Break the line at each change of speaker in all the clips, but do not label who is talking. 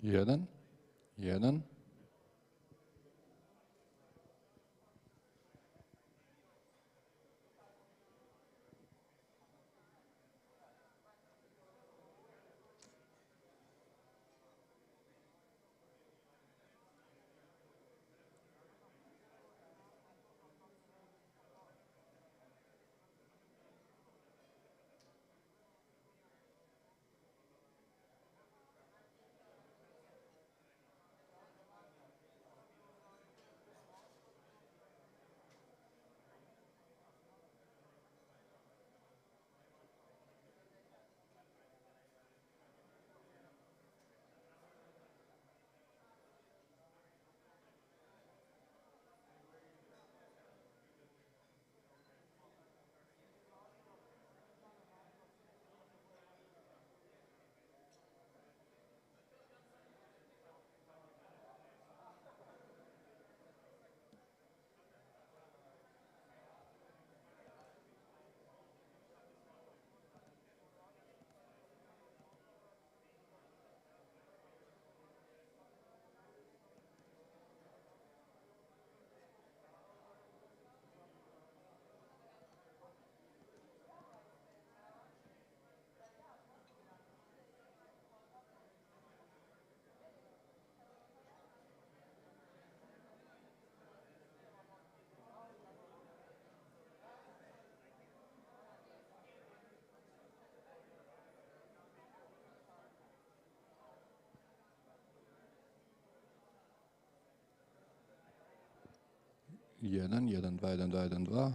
Jeden, jeden. Jeden, jeden, dwa, jeden, dwa, jeden, dwa.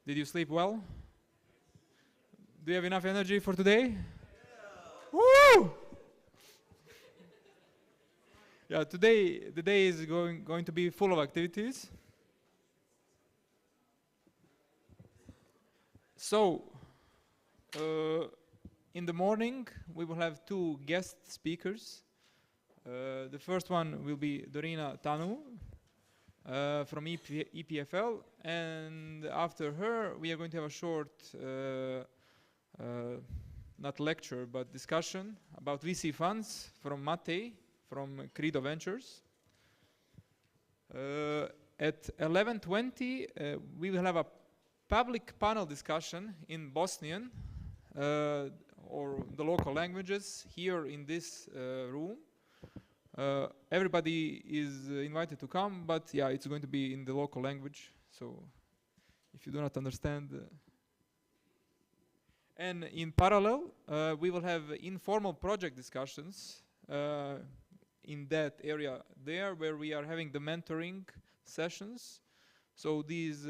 Did you sleep well? Do you have enough energy for today? Woo! Yeah, today the day is going to be full of activities. So, in the morning we will have two guest speakers. The first one will be Dorina Tanu from EPFL, and after her we are going to have a short, not lecture, but discussion about VC funds from Matej from Credo Ventures. At 11:20 we will have a public panel discussion in Bosnian or the local languages here in this room. Everybody is invited to come, but yeah, it's going to be in the local language. So if you do not understand. And in parallel, we will have informal project discussions in that area there where we are having the mentoring sessions. So these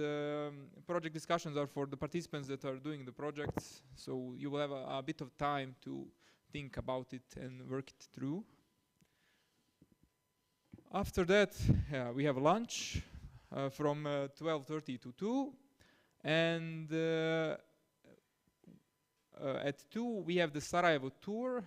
project discussions are for the participants that are doing the projects. So you will have a bit of time to think about it and work it through. After that, we have lunch from 12:30 to 2. And at 2, we have the Sarajevo tour.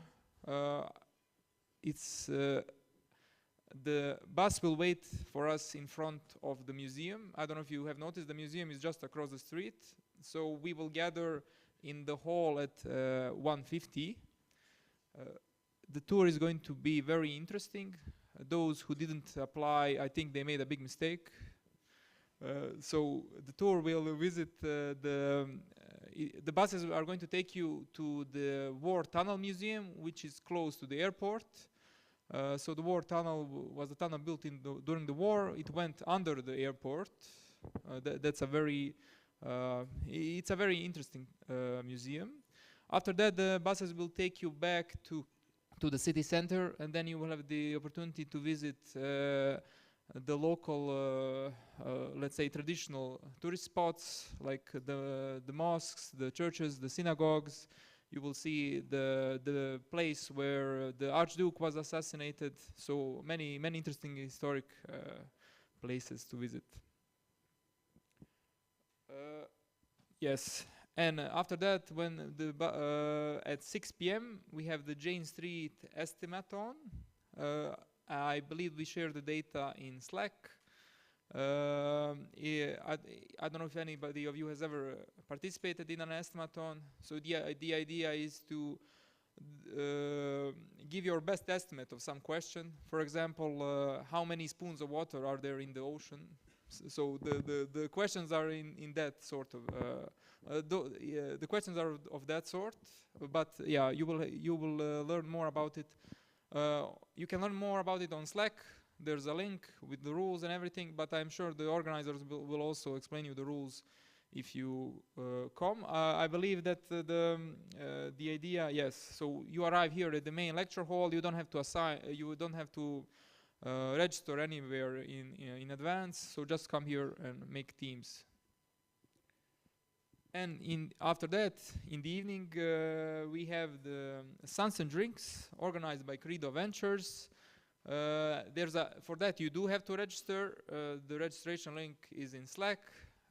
The bus will wait for us in front of the museum. I don't know if you have noticed, the museum is just across the street. So we will gather in the hall at 1:50. The tour is going to be very interesting. Those who didn't apply, I think they made a big mistake. So the tour will visit the buses are going to take you to the War Tunnel Museum, which is close to the airport. So the War Tunnel was a tunnel built during the war. It went under the airport. That's a very, it's a very interesting museum. After that, the buses will take you back to the city center, and then you will have the opportunity to visit the local, let's say, traditional tourist spots like the mosques, the churches, the synagogues. You will see the place where the Archduke was assassinated. So many interesting historic places to visit. Yes. And after that, when at 6 p.m. we have the Jane Street Estimaton. I believe we share the data in Slack. I don't know if anybody of you has ever participated in an estimaton. So the idea is to give your best estimate of some question. For example, how many spoons of water are there in the ocean? So the questions are in that sort of the questions are of that sort. But yeah, you will learn more about it. You can learn more about it on Slack. There's a link with the rules and everything, but I'm sure the organizers will also explain you the rules if you come. I believe that the idea, yes. So you arrive here at the main lecture hall. You don't have to register anywhere in advance. So just come here and make teams. And after that, in the evening, we have the Suns and Drinks organized by Credo Ventures. For that you do have to register. The registration link is in Slack.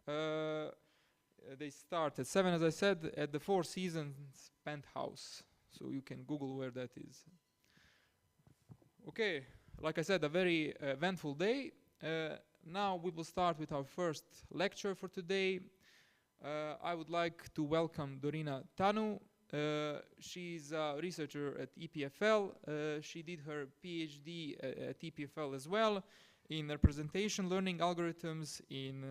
They start at 7, as I said, at the Four Seasons Penthouse. So you can Google where that is. Okay, like I said, a very eventful day. Now we will start with our first lecture for today. I would like to welcome Dorina Tanu. She's a researcher at EPFL. She did her PhD at EPFL as well in representation learning algorithms in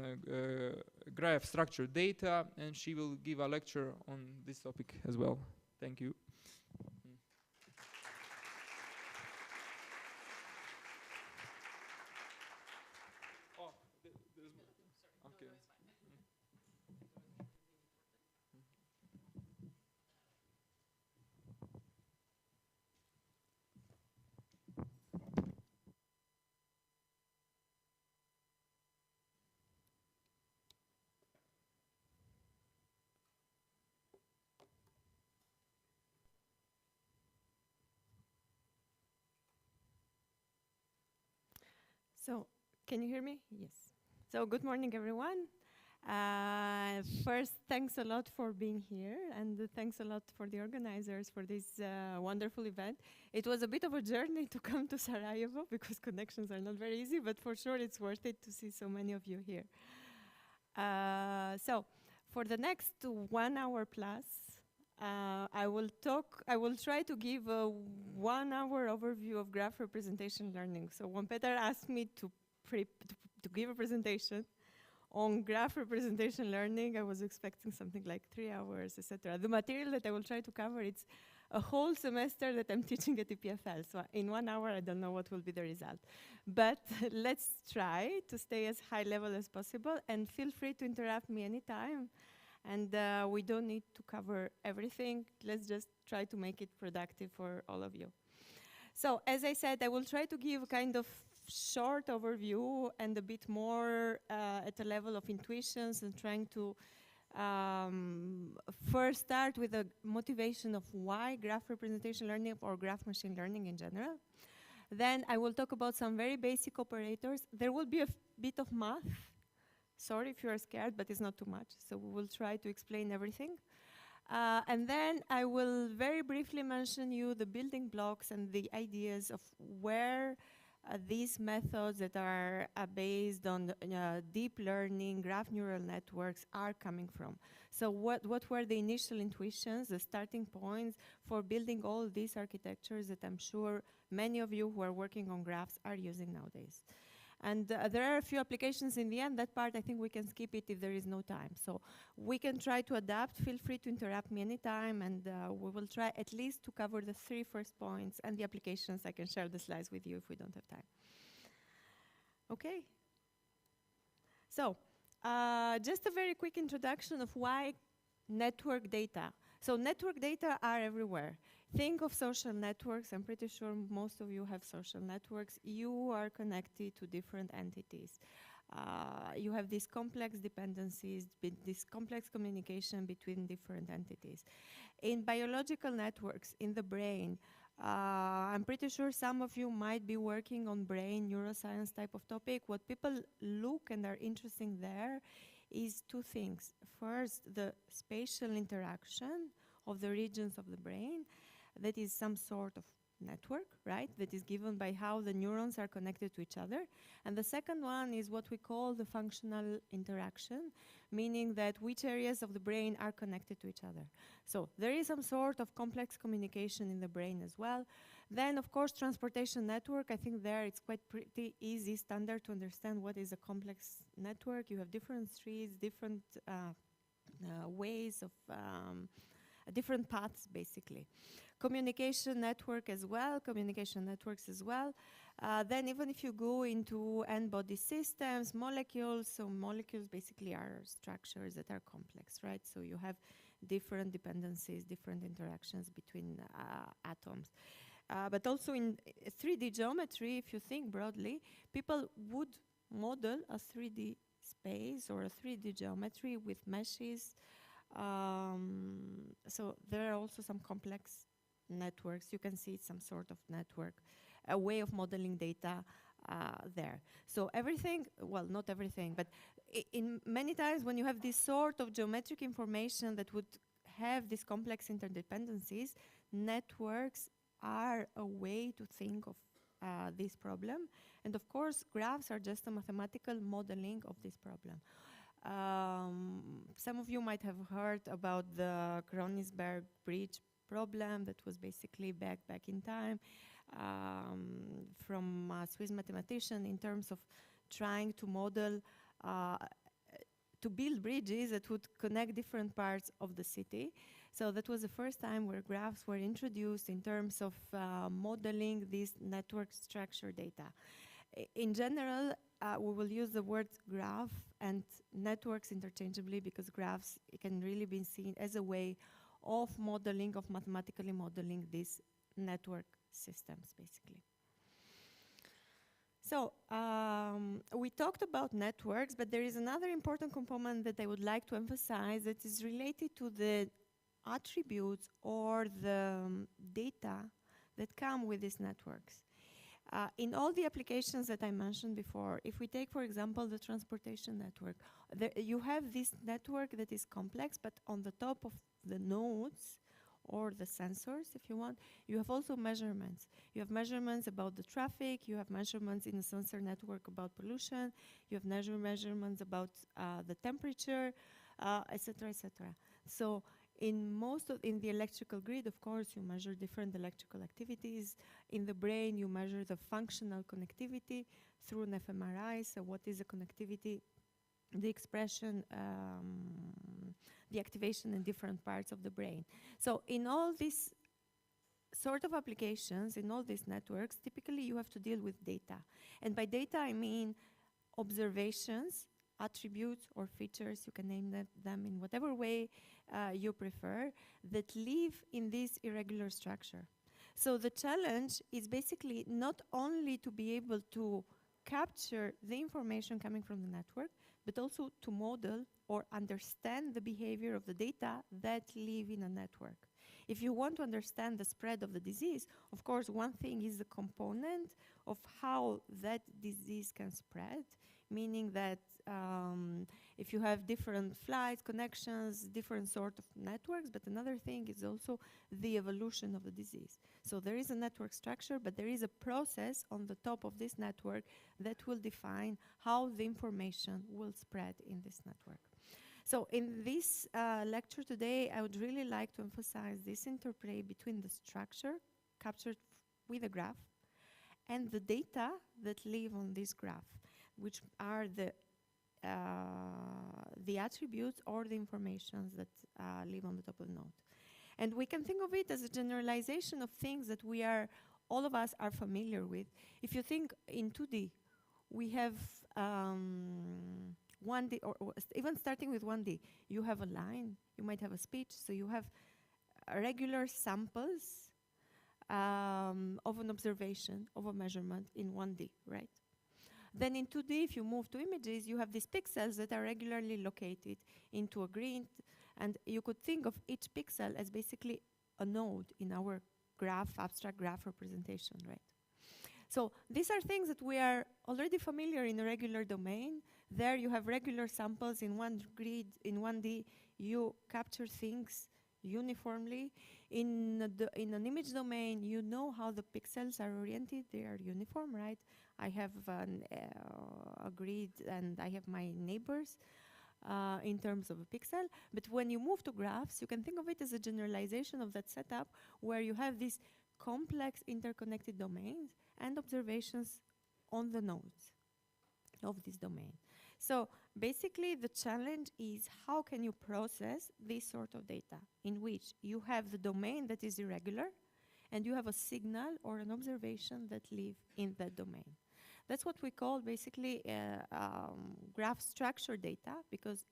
graph structured data, and she will give a lecture on this topic as well. Thank you.
So, can you hear me? Yes. So, good morning, everyone. First, thanks a lot for being here, and thanks a lot for the organizers for this wonderful event. It was a bit of a journey to come to Sarajevo because connections are not very easy, but for sure it's worth it to see so many of you here. So, for the next 1 hour plus, I will try to give a 1 hour overview of graph representation learning. So when Peter asked me to give a presentation on graph representation learning, I was expecting something like 3 hours, etc. The material that I will try to cover, it's a whole semester that I'm teaching at EPFL. So in 1 hour, I don't know what will be the result. But let's try to stay as high level as possible, and feel free to interrupt me anytime. And we don't need to cover everything. Let's just try to make it productive for all of you. So as I said, I will try to give a kind of short overview and a bit more at the level of intuitions, and trying to first start with a motivation of why graph representation learning or graph machine learning in general. Then I will talk about some very basic operators. There will be a bit of math. Sorry if you are scared, but it's not too much. So we will try to explain everything. And then I will very briefly mention you the building blocks and the ideas of where these methods that are based on deep learning, graph neural networks are coming from. So what were the initial intuitions, the starting points for building all these architectures that I'm sure many of you who are working on graphs are using nowadays. And there are a few applications in the end. That part, I think we can skip it if there is no time. So we can try to adapt. Feel free to interrupt me anytime, and we will try at least to cover the 3 first points, and the applications, I can share the slides with you if we don't have time. Okay. So just a very quick introduction of why network data. So network data are everywhere. Think of social networks. I'm pretty sure most of you have social networks. You are connected to different entities. You have these complex dependencies, this complex communication between different entities. In biological networks, in the brain, I'm pretty sure some of you might be working on brain neuroscience type of topic. What people look and are interesting there is 2 things. First, the spatial interaction of the regions of the brain. That is some sort of network, right? That is given by how the neurons are connected to each other. And the second one is what we call the functional interaction, meaning that which areas of the brain are connected to each other. So there is some sort of complex communication in the brain as well. Then, of course, transportation network. I think there it's quite pretty easy, standard to understand what is a complex network. You have different streets, different ways of different paths, basically. Communication networks as well. Then even if you go into n-body systems, molecules, so molecules basically are structures that are complex, right? So you have different dependencies, different interactions between atoms. But also in 3D geometry, if you think broadly, people would model a 3D space or a 3D geometry with meshes. So there are also some complex networks. You can see it's some sort of network, a way of modeling data there. So everything, well, not everything, but in many times when you have this sort of geometric information that would have these complex interdependencies, networks are a way to think of this problem. And of course, graphs are just a mathematical modeling of this problem. Some of you might have heard about the Königsberg Bridge problem that was basically back in time from a Swiss mathematician in terms of trying to model, to build bridges that would connect different parts of the city. So that was the first time where graphs were introduced in terms of modeling this network structure data. In general, we will use the words graph and networks interchangeably because graphs can really be seen as a way of modeling, of mathematically modeling these network systems, basically. So we talked about networks, but there is another important component that I would like to emphasize that is related to the attributes or the data that come with these networks. In all the applications that I mentioned before, if we take, for example, the transportation network, you have this network that is complex, but on the top of the nodes, or the sensors, if you want, you have also measurements. You have measurements about the traffic, you have measurements in the sensor network about pollution, you have measurements about the temperature, etc., etc. So in the electrical grid, of course, you measure different electrical activities. In the brain, you measure the functional connectivity through an fMRI. So what is the connectivity? The expression, the activation in different parts of the brain. So in all these sort of applications, in all these networks, typically you have to deal with data. And by data, I mean observations, attributes, or features, you can name them in whatever way you prefer, that live in this irregular structure. So the challenge is basically not only to be able to capture the information coming from the network, but also to model or understand the behavior of the data that live in a network. If you want to understand the spread of the disease, of course, one thing is the component of how that disease can spread, meaning that if you have different flights, connections, different sort of networks, but another thing is also the evolution of the disease. So there is a network structure, but there is a process on the top of this network that will define how the information will spread in this network. So in this lecture today, I would really like to emphasize this interplay between the structure captured with a graph and the data that live on this graph, which are the attributes or the informations that live on the top of the node. And we can think of it as a generalization of things that all of us are familiar with. If you think in 2D, we have 1D, or even starting with 1D, you have a line, you might have a speech, so you have regular samples of an observation, of a measurement in 1D, right? Then in 2D, if you move to images, you have these pixels that are regularly located into a grid, and you could think of each pixel as basically a node in our graph, abstract graph representation, right? So these are things that we are already familiar in a regular domain. There you have regular samples in one grid, in 1D, you capture things uniformly. In an image domain, you know how the pixels are oriented, they are uniform, right? I have a grid and I have my neighbors in terms of a pixel. But when you move to graphs, you can think of it as a generalization of that setup where you have these complex interconnected domains and observations on the nodes of this domain. So basically the challenge is how can you process this sort of data in which you have the domain that is irregular and you have a signal or an observation that live in that domain. That's what we call basically graph structure data, because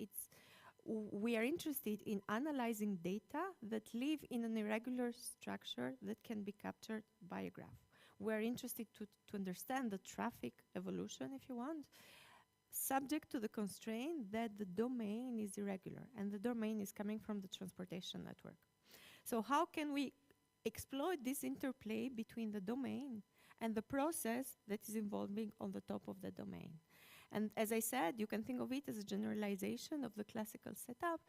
we are interested in analyzing data that live in an irregular structure that can be captured by a graph. We're interested to understand the traffic evolution, if you want, subject to the constraint that the domain is irregular and the domain is coming from the transportation network. So how can we exploit this interplay between the domain and the process that is evolving on the top of the domain? And as I said, you can think of it as a generalization of the classical setup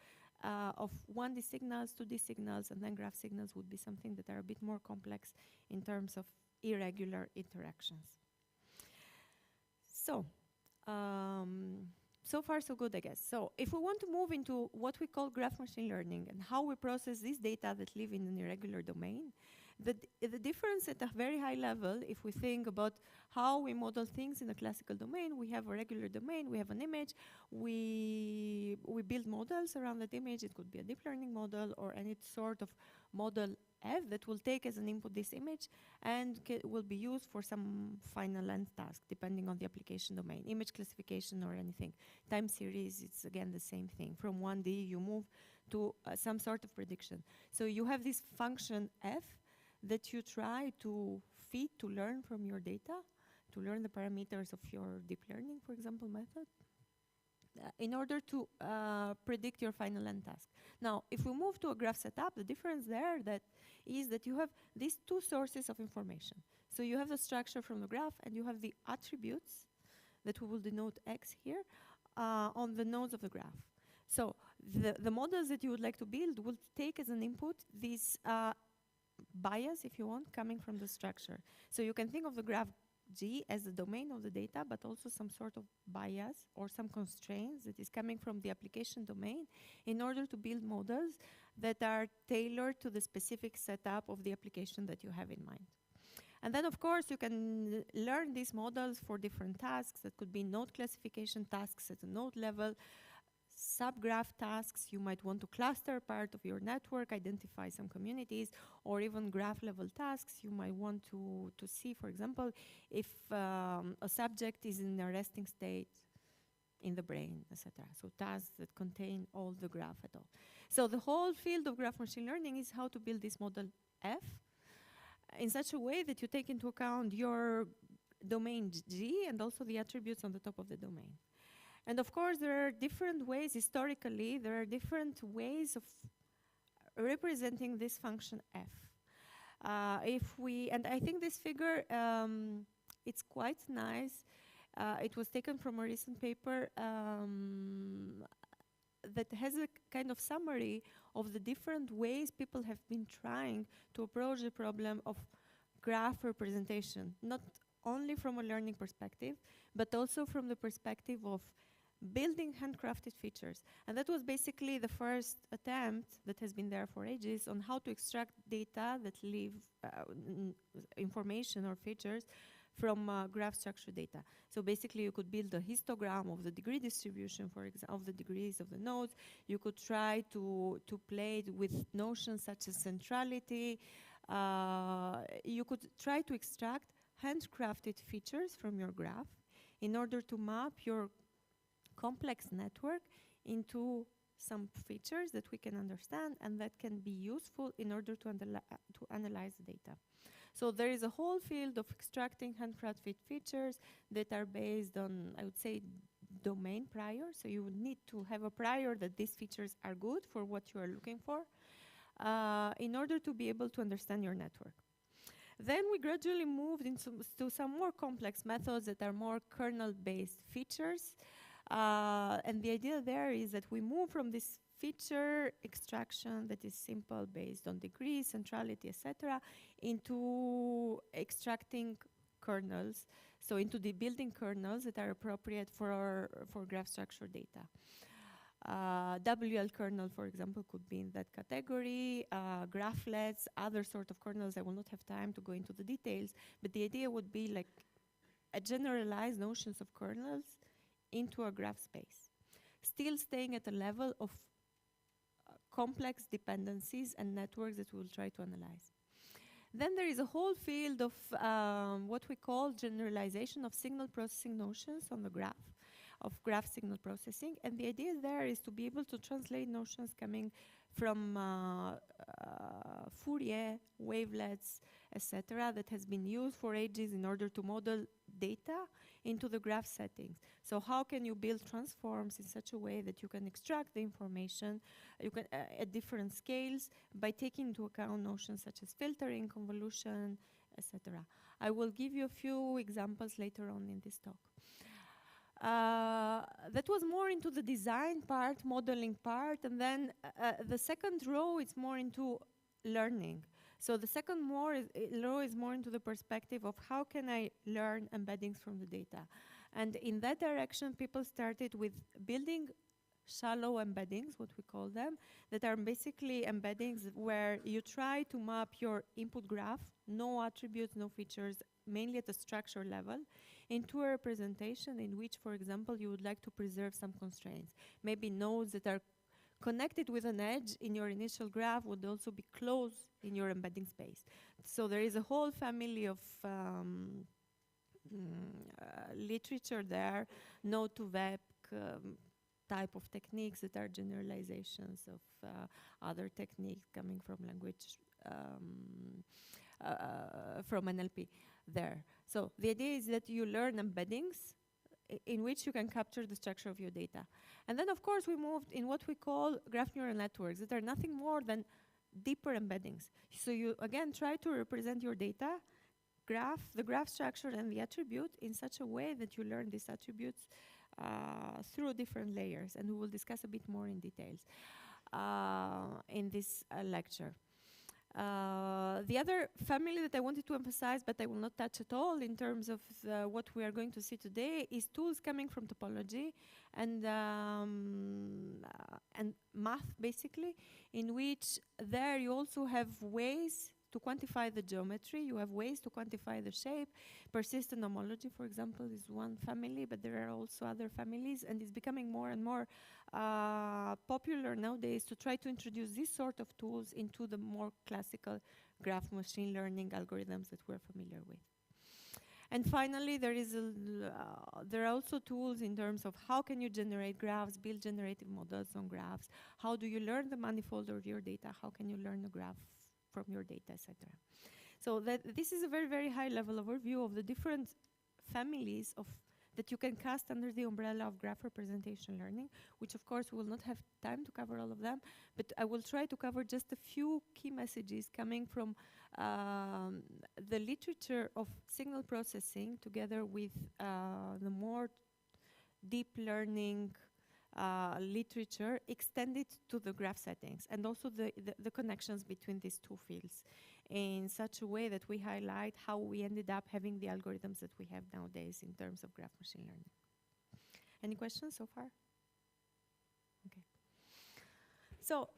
of 1D signals, 2D signals, and then graph signals would be something that are a bit more complex in terms of irregular interactions. So, so far so good, I guess. So if we want to move into what we call graph machine learning and how we process this data that live in an irregular domain, the difference at a very high level, if we think about how we model things in a classical domain, we have a regular domain, we have an image, we build models around that image. It could be a deep learning model or any sort of model F that will take as an input this image and will be used for some final end task, depending on the application domain, image classification or anything. Time series, it's again the same thing. From 1D, you move to some sort of prediction. So you have this function F that you try to feed to learn from your data, to learn the parameters of your deep learning, for example, method, in order to predict your final end task. Now, if we move to a graph setup, the difference there is that you have these two sources of information. So you have the structure from the graph, and you have the attributes that we will denote X here on the nodes of the graph. So the models that you would like to build will take as an input this bias, if you want, coming from the structure. So you can think of the graph G as the domain of the data, but also some sort of bias or some constraints that is coming from the application domain in order to build models that are tailored to the specific setup of the application that you have in mind. And then, of course, you can learn these models for different tasks. That could be node classification tasks at the node level, subgraph tasks. You might want to cluster part of your network, identify some communities, or even graph level tasks. You might want to see, for example, if a subject is in a resting state in the brain, etc. So tasks that contain all the graph at all. So the whole field of graph machine learning is how to build this model F in such a way that you take into account your domain G and also the attributes on the top of the domain. And of course, there are different ways, historically, there are different ways of representing this function F. And I think this figure, it's quite nice. It was taken from a recent paper that has a kind of summary of the different ways people have been trying to approach the problem of graph representation, not only from a learning perspective, but also from the perspective of building handcrafted features. And that was basically the first attempt that has been there for ages on how to extract data that leave information or features from graph structure data. So basically you could build a histogram of the degree distribution, for example, of the degrees of the nodes. You could try to play with notions such as centrality. You could try to extract handcrafted features from your graph in order to map your complex network into some features that we can understand and that can be useful in order to analyze the data. So there is a whole field of extracting handcrafted features that are based on, I would say, domain prior. So you would need to have a prior that these features are good for what you are looking for in order to be able to understand your network. Then we gradually moved into some more complex methods that are more kernel-based features. And the idea there is that we move from this feature extraction that is simple based on degrees, centrality, etc., into extracting kernels, so into the building kernels that are appropriate for graph structure data. WL kernel, for example, could be in that category, graphlets, other sort of kernels. I will not have time to go into the details, but the idea would be like a generalized notions of kernels into a graph space, still staying at a level of complex dependencies and networks that we'll try to analyze. Then there is a whole field of what we call generalization of signal processing notions on the graph, of graph signal processing. And the idea there is to be able to translate notions coming from Fourier, wavelets, etc., that has been used for ages in order to model data into the graph settings. So how can you build transforms in such a way that you can extract the information you can at different scales by taking into account notions such as filtering, convolution, etc. I will give you a few examples later on in this talk. That was more into the design part, modeling part, and then the second row is more into learning. So the second row is more into the perspective of how can I learn embeddings from the data. And in that direction, people started with building shallow embeddings, what we call them, that are basically embeddings where you try to map your input graph, no attributes, no features, mainly at the structure level, into a representation in which, for example, you would like to preserve some constraints. Maybe nodes that are connected with an edge in your initial graph would also be close in your embedding space. So there is a whole family of literature there, node to web type of techniques that are generalizations of other techniques coming from language, from NLP there. So the idea is that you learn embeddings in which you can capture the structure of your data. And then, of course, we moved in what we call graph neural networks that are nothing more than deeper embeddings. So you, again, try to represent your data graph, the graph structure and the attribute in such a way that you learn these attributes through different layers, and we will discuss a bit more in details in this lecture. The other family that I wanted to emphasize, but I will not touch at all in terms of what we are going to see today, is tools coming from topology and math, basically, in which there you also have ways to quantify the geometry, you have ways to quantify the shape. Persistent homology, for example, is one family, but there are also other families, and it's becoming more and more popular nowadays to try to introduce this sort of tools into the more classical graph machine learning algorithms that we're familiar with. And finally, there are also tools in terms of how can you generate graphs, build generative models on graphs, how do you learn the manifold of your data, how can you learn a graph from your data, etc. So this is a very, very high level overview of the different families that you can cast under the umbrella of graph representation learning, which of course we will not have time to cover all of them, but I will try to cover just a few key messages coming from the literature of signal processing together with the more deep learning literature extended to the graph settings, and also the connections between these two fields in such a way that we highlight how we ended up having the algorithms that we have nowadays in terms of graph machine learning. Any questions so far? Okay. So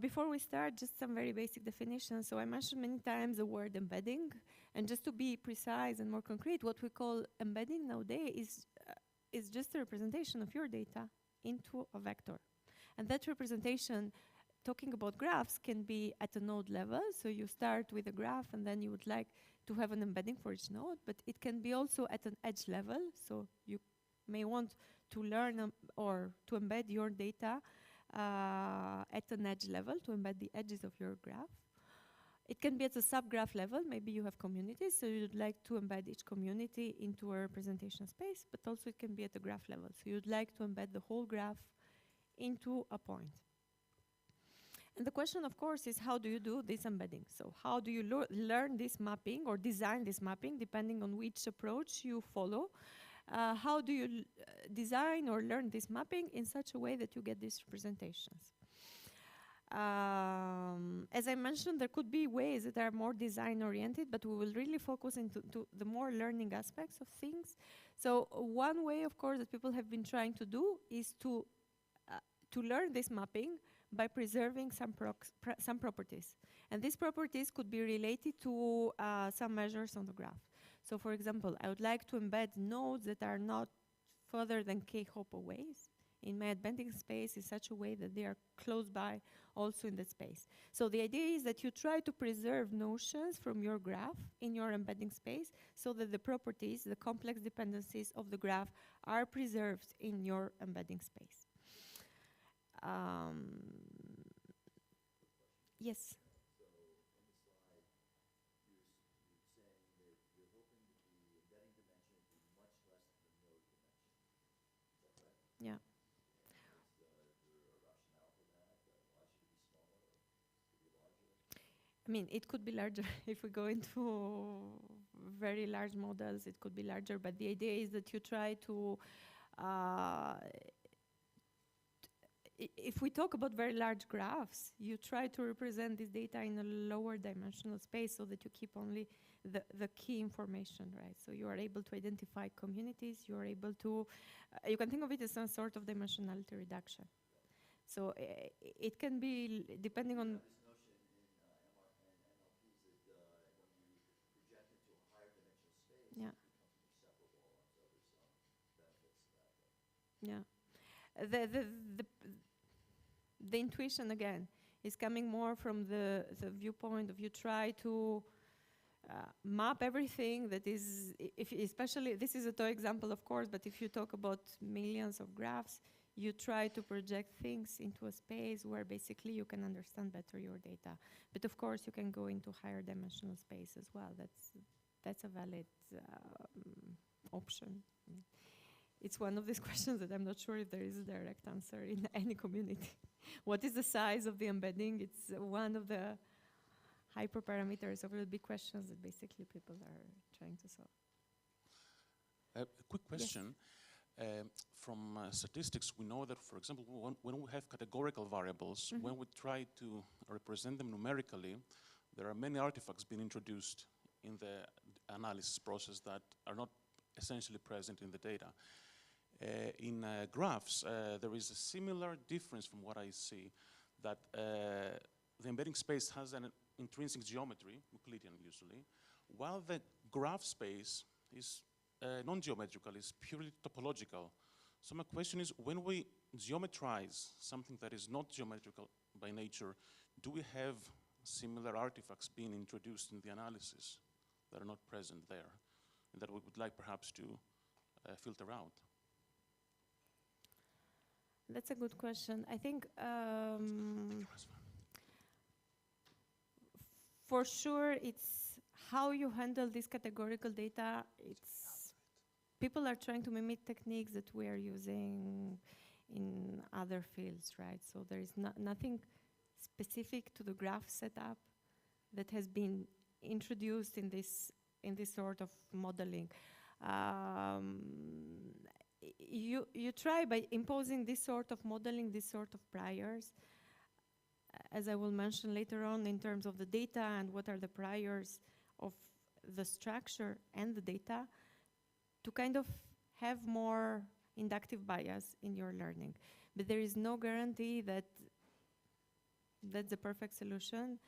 before we start, just some very basic definitions. So I mentioned many times the word embedding, and just to be precise and more concrete, what we call embedding nowadays is just a representation of your data into a vector. And that representation, talking about graphs, can be at a node level. So you start with a graph and then you would like to have an embedding for each node, but it can be also at an edge level. So you may want to learn or to embed your data at an edge level, to embed the edges of your graph. It can be at a subgraph level. Maybe you have communities, so you'd like to embed each community into a representation space, but also it can be at the graph level. So you'd like to embed the whole graph into a point. And the question, of course, is how do you do this embedding? So how do you learn this mapping or design this mapping, depending on which approach you follow? How do you design or learn this mapping in such a way that you get these representations? As I mentioned, there could be ways that are more design-oriented, but we will really focus into the more learning aspects of things. So one way, of course, that people have been trying to do is to learn this mapping by preserving some properties. And these properties could be related to some measures on the graph. So for example, I would like to embed nodes that are not further than k-hop away in my embedding space in such a way that they are close by also in the space. So the idea is that you try to preserve notions from your graph in your embedding space so that the properties, the complex dependencies of the graph are preserved in your embedding space. Yes? Yeah. I mean, it could be larger. If we go into very large models, it could be larger. But the idea is that you try to, if we talk about very large graphs, you try to represent this data in a lower dimensional space so that you keep only the key information, right? So you are able to identify communities. You are able to, you can think of it as some sort of dimensionality reduction. So it can be, depending on... Yeah. Yeah. The intuition, again, is coming more from the viewpoint of you try to map everything that is, especially, this is a toy example, of course, but if you talk about millions of graphs, you try to project things into a space where basically you can understand better your data. But of course, you can go into higher dimensional space as well. That's a valid option. It's one of these questions that I'm not sure if there is a direct answer in any community. What is the size of the embedding? It's one of the hyperparameters, so will be questions that basically people are trying to solve.
A quick
Yes.
question. From statistics, we know that, for example, when we have categorical variables, when we try to represent them numerically, there are many artifacts being introduced in the analysis process that are not essentially present in the data. In graphs, there is a similar difference from what I see, that the embedding space has an intrinsic geometry, Euclidean usually, while the graph space is non-geometrical, is purely topological. So my question is, when we geometrize something that is not geometrical by nature, do we have similar artifacts being introduced in the analysis that are not present there, and that we would like perhaps to filter out?
That's a good question. I think for sure it's how you handle this categorical data. It's people are trying to mimic techniques that we are using in other fields, right? So there is nothing specific to the graph setup that has been introduced in this sort of modeling. You try by imposing this sort of modeling, this sort of priors, as I will mention later on in terms of the data and what are the priors of the structure and the data, to kind of have more inductive bias in your learning. But there is no guarantee that that's the perfect solution.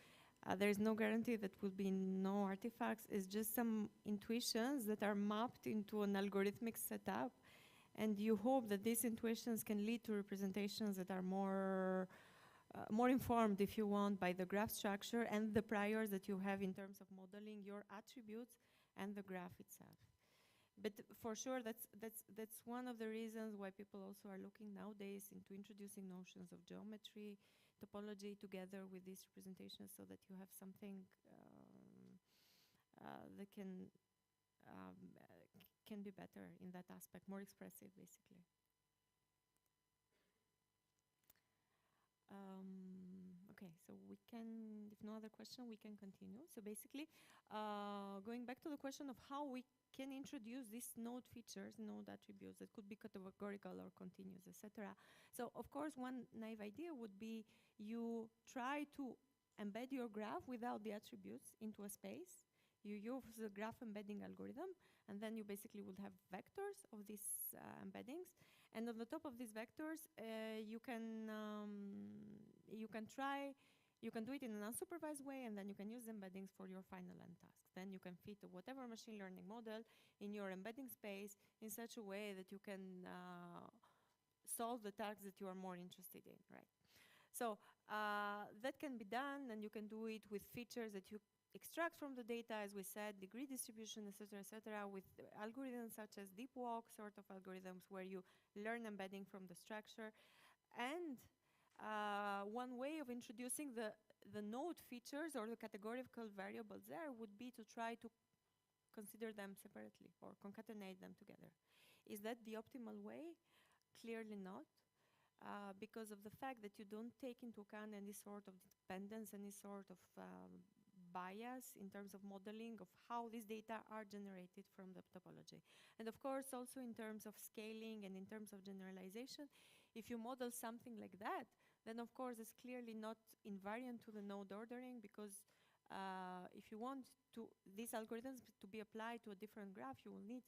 There is no guarantee that will be no artifacts. It's just some intuitions that are mapped into an algorithmic setup. And you hope that these intuitions can lead to representations that are more informed, if you want, by the graph structure and the priors that you have in terms of modeling your attributes and the graph itself. But for sure, that's one of the reasons why people also are looking nowadays into introducing notions of geometry, topology together with these representations, so that you have something that can be better in that aspect, more expressive, basically. Okay, so we can, if no other question, we can continue. So basically, going back to the question of how we can introduce these node features, node attributes that could be categorical or continuous, etc. So of course, one naive idea would be you try to embed your graph without the attributes into a space. You use the graph embedding algorithm, and then you basically would have vectors of these embeddings. And on the top of these vectors, you can do it in an unsupervised way, and then you can use embeddings for your final end task. Then you can fit whatever machine learning model in your embedding space in such a way that you can solve the tasks that you are more interested in, right? So that can be done, and you can do it with features that you extract from the data, as we said, degree distribution, et cetera, with algorithms such as deep walk sort of algorithms where you learn embedding from the structure. And one way of introducing the node features or the categorical variables there would be to try to consider them separately or concatenate them together. Is that the optimal way? Clearly not. Because of the fact that you don't take into account any sort of dependence, any sort of bias in terms of modeling of how these data are generated from the topology. And of course, also in terms of scaling and in terms of generalization, if you model something like that, then of course it's clearly not invariant to the node ordering, because if you want these algorithms to be applied to a different graph, you will need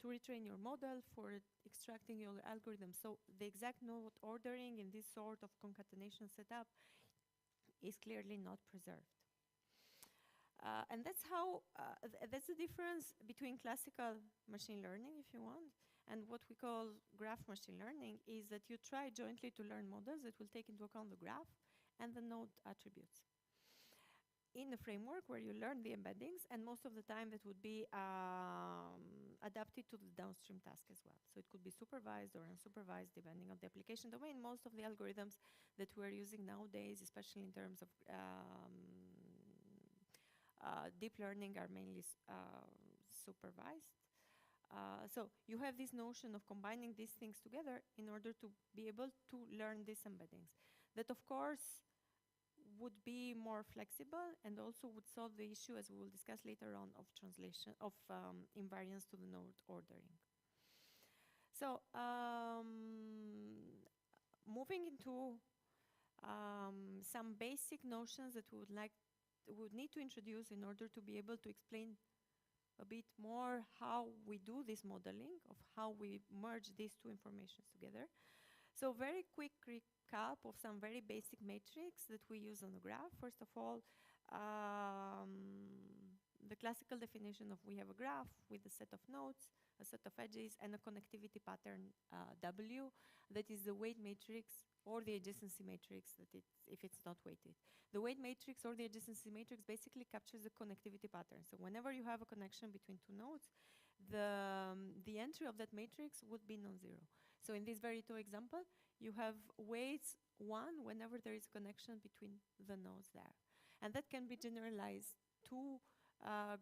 to retrain your model for extracting your algorithm. So the exact node ordering in this sort of concatenation setup is clearly not preserved. And that's how, that's the difference between classical machine learning, if you want, and what we call graph machine learning, is that you try jointly to learn models that will take into account the graph and the node attributes in a framework where you learn the embeddings, and most of the time that would be adapted to the downstream task as well. So it could be supervised or unsupervised depending on the application domain. Most of the algorithms that we're using nowadays, especially in terms of deep learning, are mainly supervised. So you have this notion of combining these things together in order to be able to learn these embeddings. That of course would be more flexible and also would solve the issue, as we will discuss later on, of translation of invariance to the node ordering. So moving into some basic notions that we would need to introduce in order to be able to explain a bit more how we do this modeling, of how we merge these two informations together. So very quick recap of some very basic metrics that we use on the graph. First of all, the classical definition of we have a graph with a set of nodes, a set of edges, and a connectivity pattern W that is the weight matrix or the adjacency matrix that if it's not weighted. The weight matrix or the adjacency matrix basically captures the connectivity pattern. So whenever you have a connection between two nodes, the entry of that matrix would be non-zero. So in this very two example, you have weights 1 whenever there is a connection between the nodes there. And that can be generalized to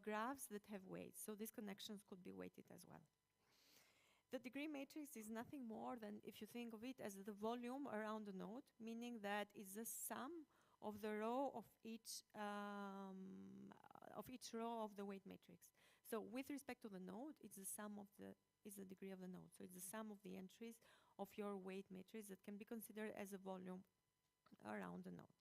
graphs that have weights. So these connections could be weighted as well. The degree matrix is nothing more than, if you think of it as the volume around the node, meaning that it's the sum of the row of each row of the weight matrix. So with respect to the node, it's the sum of the degree of the node. So it's the sum of the entries of your weight matrix that can be considered as a volume around the node.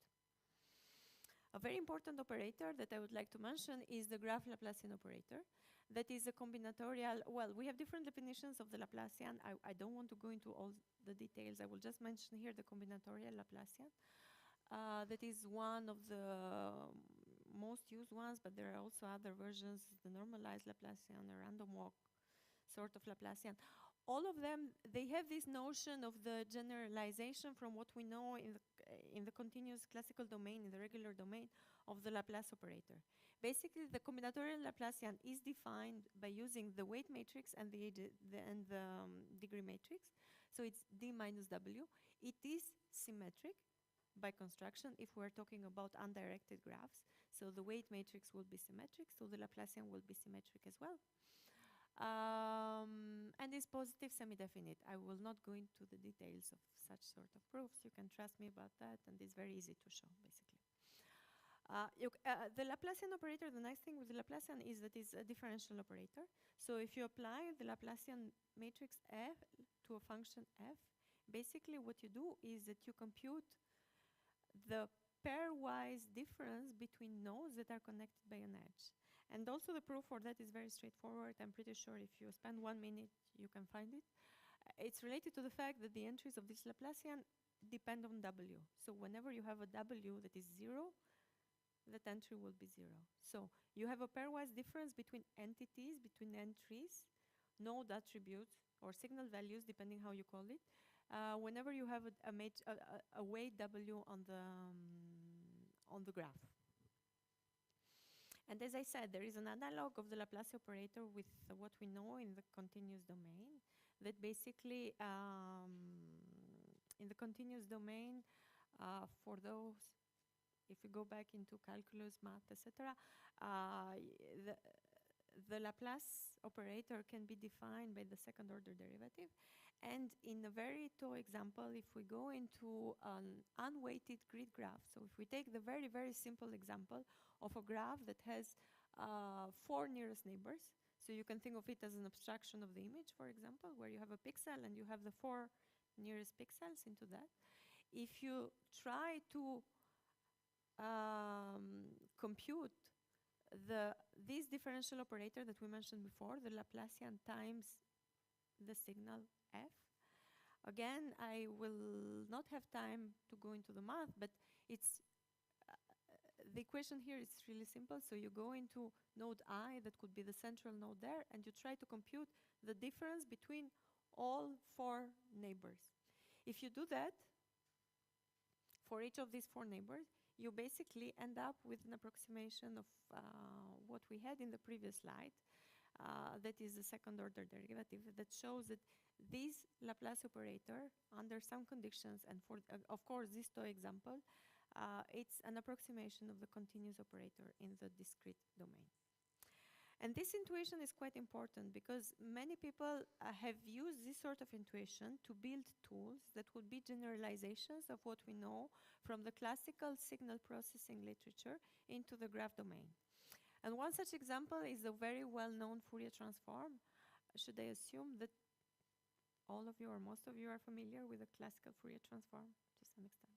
A very important operator that I would like to mention is the graph Laplacian operator. That is a combinatorial, well, we have different definitions of the Laplacian. I don't want to go into all the details. I will just mention here the combinatorial Laplacian. That is one of the most used ones, but there are also other versions, the normalized Laplacian, a random walk sort of Laplacian. All of them, they have this notion of the generalization from what we know in the continuous classical domain, in the regular domain of the Laplace operator. Basically, the combinatorial Laplacian is defined by using the weight matrix and the degree matrix. So it's D minus W. It is symmetric by construction if we're talking about undirected graphs. So the weight matrix will be symmetric, so the Laplacian will be symmetric as well. And is positive semi-definite. I will not go into the details of such sort of proofs. You can trust me about that, and it's very easy to show, basically. The Laplacian operator, the nice thing with the Laplacian is that it's a differential operator. So if you apply the Laplacian matrix F to a function F, basically what you do is that you compute the pairwise difference between nodes that are connected by an edge. And also the proof for that is very straightforward. I'm pretty sure if you spend 1 minute, you can find it. It's related to the fact that the entries of this Laplacian depend on W. So whenever you have a W that is 0, that entry will be 0. So you have a pairwise difference between entities, between entries, node attributes, or signal values, depending how you call it, whenever you have a weight W on the graph. And as I said, there is an analog of the Laplace operator with what we know in the continuous domain, that basically, in the continuous domain, for those, if we go back into calculus, math, etc., the Laplace operator can be defined by the second order derivative. And in a very toe example, if we go into an unweighted grid graph, so if we take the very, very simple example of a graph that has 4 nearest neighbors, so you can think of it as an abstraction of the image, for example, where you have a pixel and you have the 4 nearest pixels into that. If you try to compute this differential operator that we mentioned before, the Laplacian times the signal F. Again, I will not have time to go into the math, but it's the equation here is really simple. So you go into node I, that could be the central node there, and you try to compute the difference between all 4 neighbors. If you do that, for each of these 4 neighbors, you basically end up with an approximation of what we had in the previous slide. That is the second order derivative that shows that this Laplace operator, under some conditions, and for, of course, this toy example, it's an approximation of the continuous operator in the discrete domain. And this intuition is quite important because many people have used this sort of intuition to build tools that would be generalizations of what we know from the classical signal processing literature into the graph domain. And one such example is the very well-known Fourier transform. Should I assume that all of you or most of you are familiar with the classical Fourier transform to some extent?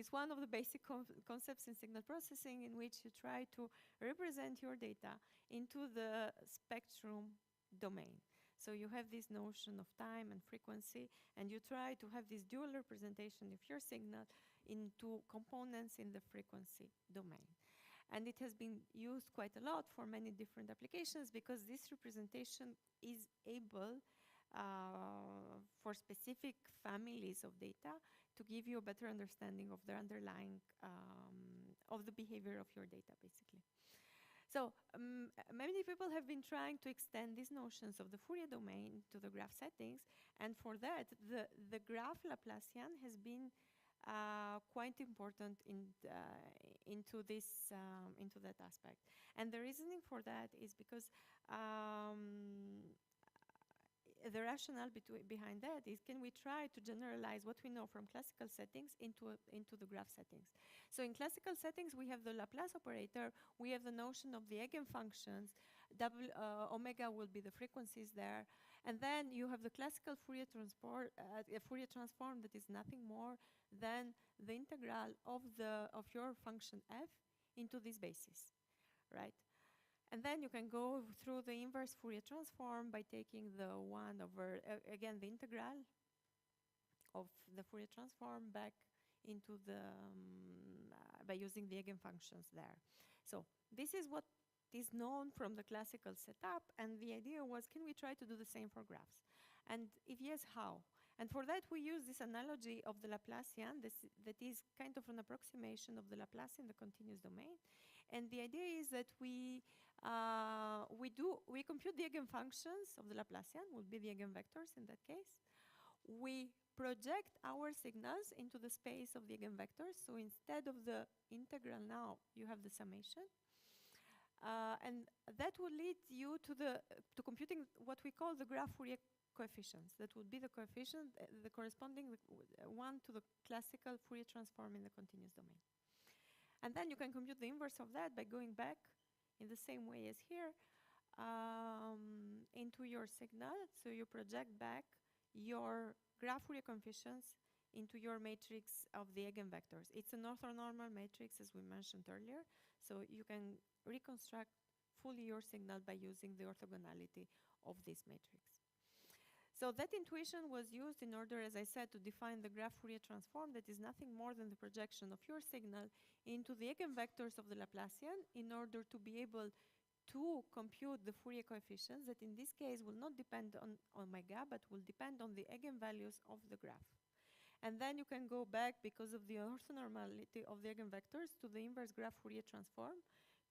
It's one of the basic concepts in signal processing in which you try to represent your data into the spectrum domain. So you have this notion of time and frequency, and you try to have this dual representation of your signal into components in the frequency domain. And it has been used quite a lot for many different applications because this representation is able for specific families of data to give you a better understanding of the underlying, of the behavior of your data, basically. So many people have been trying to extend these notions of the Fourier domain to the graph settings, and for that, the graph Laplacian has been quite important into that aspect. And the reasoning for that is because the rationale behind that is, can we try to generalize what we know from classical settings into the graph settings? So in classical settings, we have the Laplace operator, we have the notion of the eigenfunctions, omega will be the frequencies there, and then you have the classical Fourier transform that is nothing more than the integral of your function f into this basis, right? And then you can go through the inverse Fourier transform by taking the 1 over, again, the integral of the Fourier transform back into the, by using the eigenfunctions there. So this is what is known from the classical setup, and the idea was, can we try to do the same for graphs? And if yes, how? And for that, we use this analogy of the Laplacian, that is kind of an approximation of the Laplace in the continuous domain. And the idea is that we compute the eigenfunctions of the Laplacian, would be the eigenvectors in that case. We project our signals into the space of the eigenvectors. So instead of the integral now, you have the summation. And that will lead you to computing what we call the graph Fourier coefficients. That would be the coefficient, the corresponding one to the classical Fourier transform in the continuous domain. And then you can compute the inverse of that by going back in the same way as here into your signal. So you project back your graph Fourier coefficients into your matrix of the eigenvectors. It's an orthonormal matrix, as we mentioned earlier. So you can reconstruct fully your signal by using the orthogonality of this matrix. So that intuition was used in order, as I said, to define the graph Fourier transform that is nothing more than the projection of your signal into the eigenvectors of the Laplacian in order to be able to compute the Fourier coefficients that in this case will not depend on omega, but will depend on the eigenvalues of the graph. And then you can go back, because of the orthonormality of the eigenvectors, to the inverse graph Fourier transform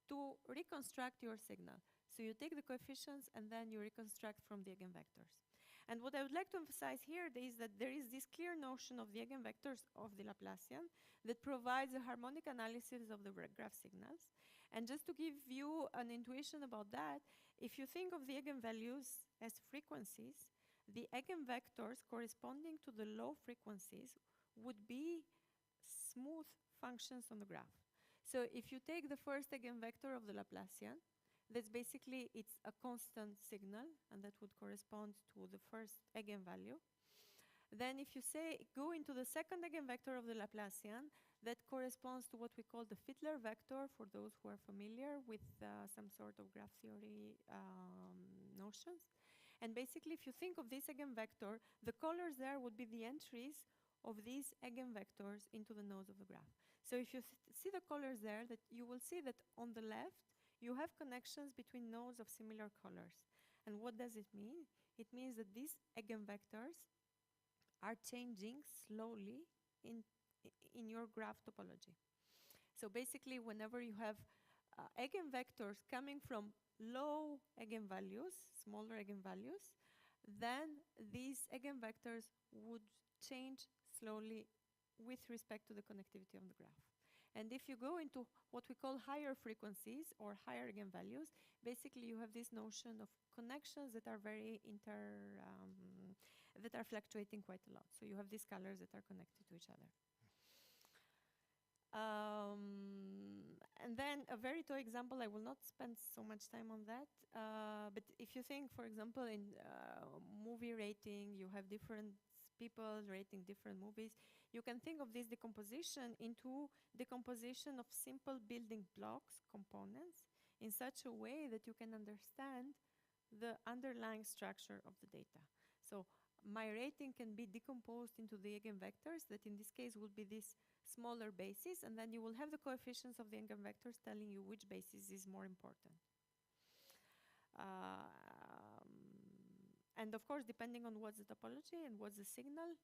to reconstruct your signal. So you take the coefficients and then you reconstruct from the eigenvectors. And what I would like to emphasize here is that there is this clear notion of the eigenvectors of the Laplacian that provides a harmonic analysis of the graph signals. And just to give you an intuition about that, if you think of the eigenvalues as frequencies, the eigenvectors corresponding to the low frequencies would be smooth functions on the graph. So if you take the first eigenvector of the Laplacian, that's basically, it's a constant signal, and that would correspond to the first eigenvalue. Then if you say, go into the second eigenvector of the Laplacian, that corresponds to what we call the Fiedler vector, for those who are familiar with some sort of graph theory notions. And basically, if you think of this eigenvector, the colors there would be the entries of these eigenvectors into the nodes of the graph. So if you see the colors there, that you will see that on the left, you have connections between nodes of similar colors. And what does it mean? It means that these eigenvectors are changing slowly in your graph topology. So basically, whenever you have eigenvectors coming from low eigenvalues, smaller eigenvalues, then these eigenvectors would change slowly with respect to the connectivity of the graph. And if you go into what we call higher frequencies or higher eigenvalues, basically you have this notion of connections that are very that are fluctuating quite a lot. So you have these colors that are connected to each other. And then a very toy example, I will not spend so much time on that, but if you think, for example, in movie rating, you have different people rating different movies, you can think of this decomposition into decomposition of simple building blocks, components, in such a way that you can understand the underlying structure of the data. So my rating can be decomposed into the eigenvectors, that in this case would be this smaller basis, and then you will have the coefficients of the eigenvectors telling you which basis is more important. And of course, depending on what's the topology and what's the signal,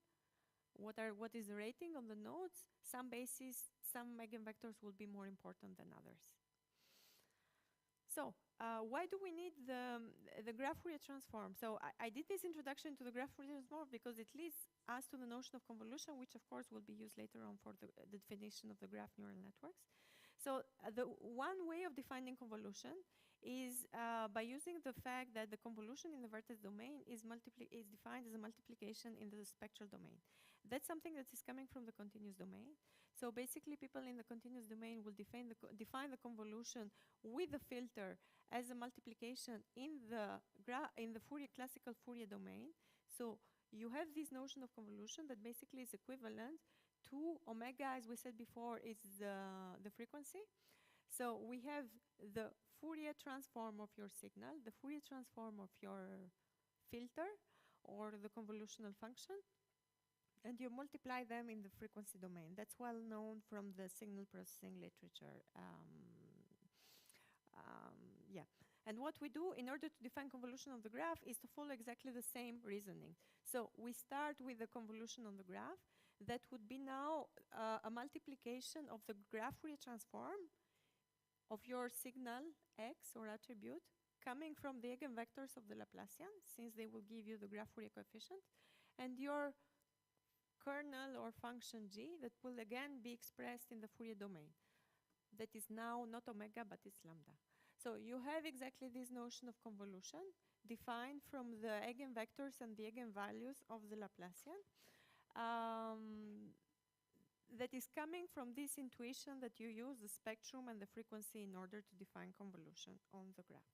what is the rating on the nodes, some bases, some eigenvectors will be more important than others. So why do we need the graph Fourier transform? So I did this introduction to the graph Fourier transform because it leads us to the notion of convolution, which of course will be used later on for the definition of the graph neural networks. So the one way of defining convolution is by using the fact that the convolution in the vertex domain is defined as a multiplication in the spectral domain. That's something that is coming from the continuous domain. So basically, people in the continuous domain will define the convolution with the filter as a multiplication in the classical Fourier domain. So you have this notion of convolution that basically is equivalent to omega, as we said before, is the frequency. So we have the Fourier transform of your signal, the Fourier transform of your filter, or the convolutional function, and you multiply them in the frequency domain. That's well known from the signal processing literature. Yeah. And what we do in order to define convolution of the graph is to follow exactly the same reasoning. So we start with the convolution on the graph. That would be now a multiplication of the graph Fourier transform of your signal x or attribute coming from the eigenvectors of the Laplacian, since they will give you the graph Fourier coefficient, and your kernel or function g that will again be expressed in the Fourier domain. That is now not omega, but it's lambda. So you have exactly this notion of convolution defined from the eigenvectors and the eigenvalues of the Laplacian. That is coming from this intuition that you use the spectrum and the frequency in order to define convolution on the graph.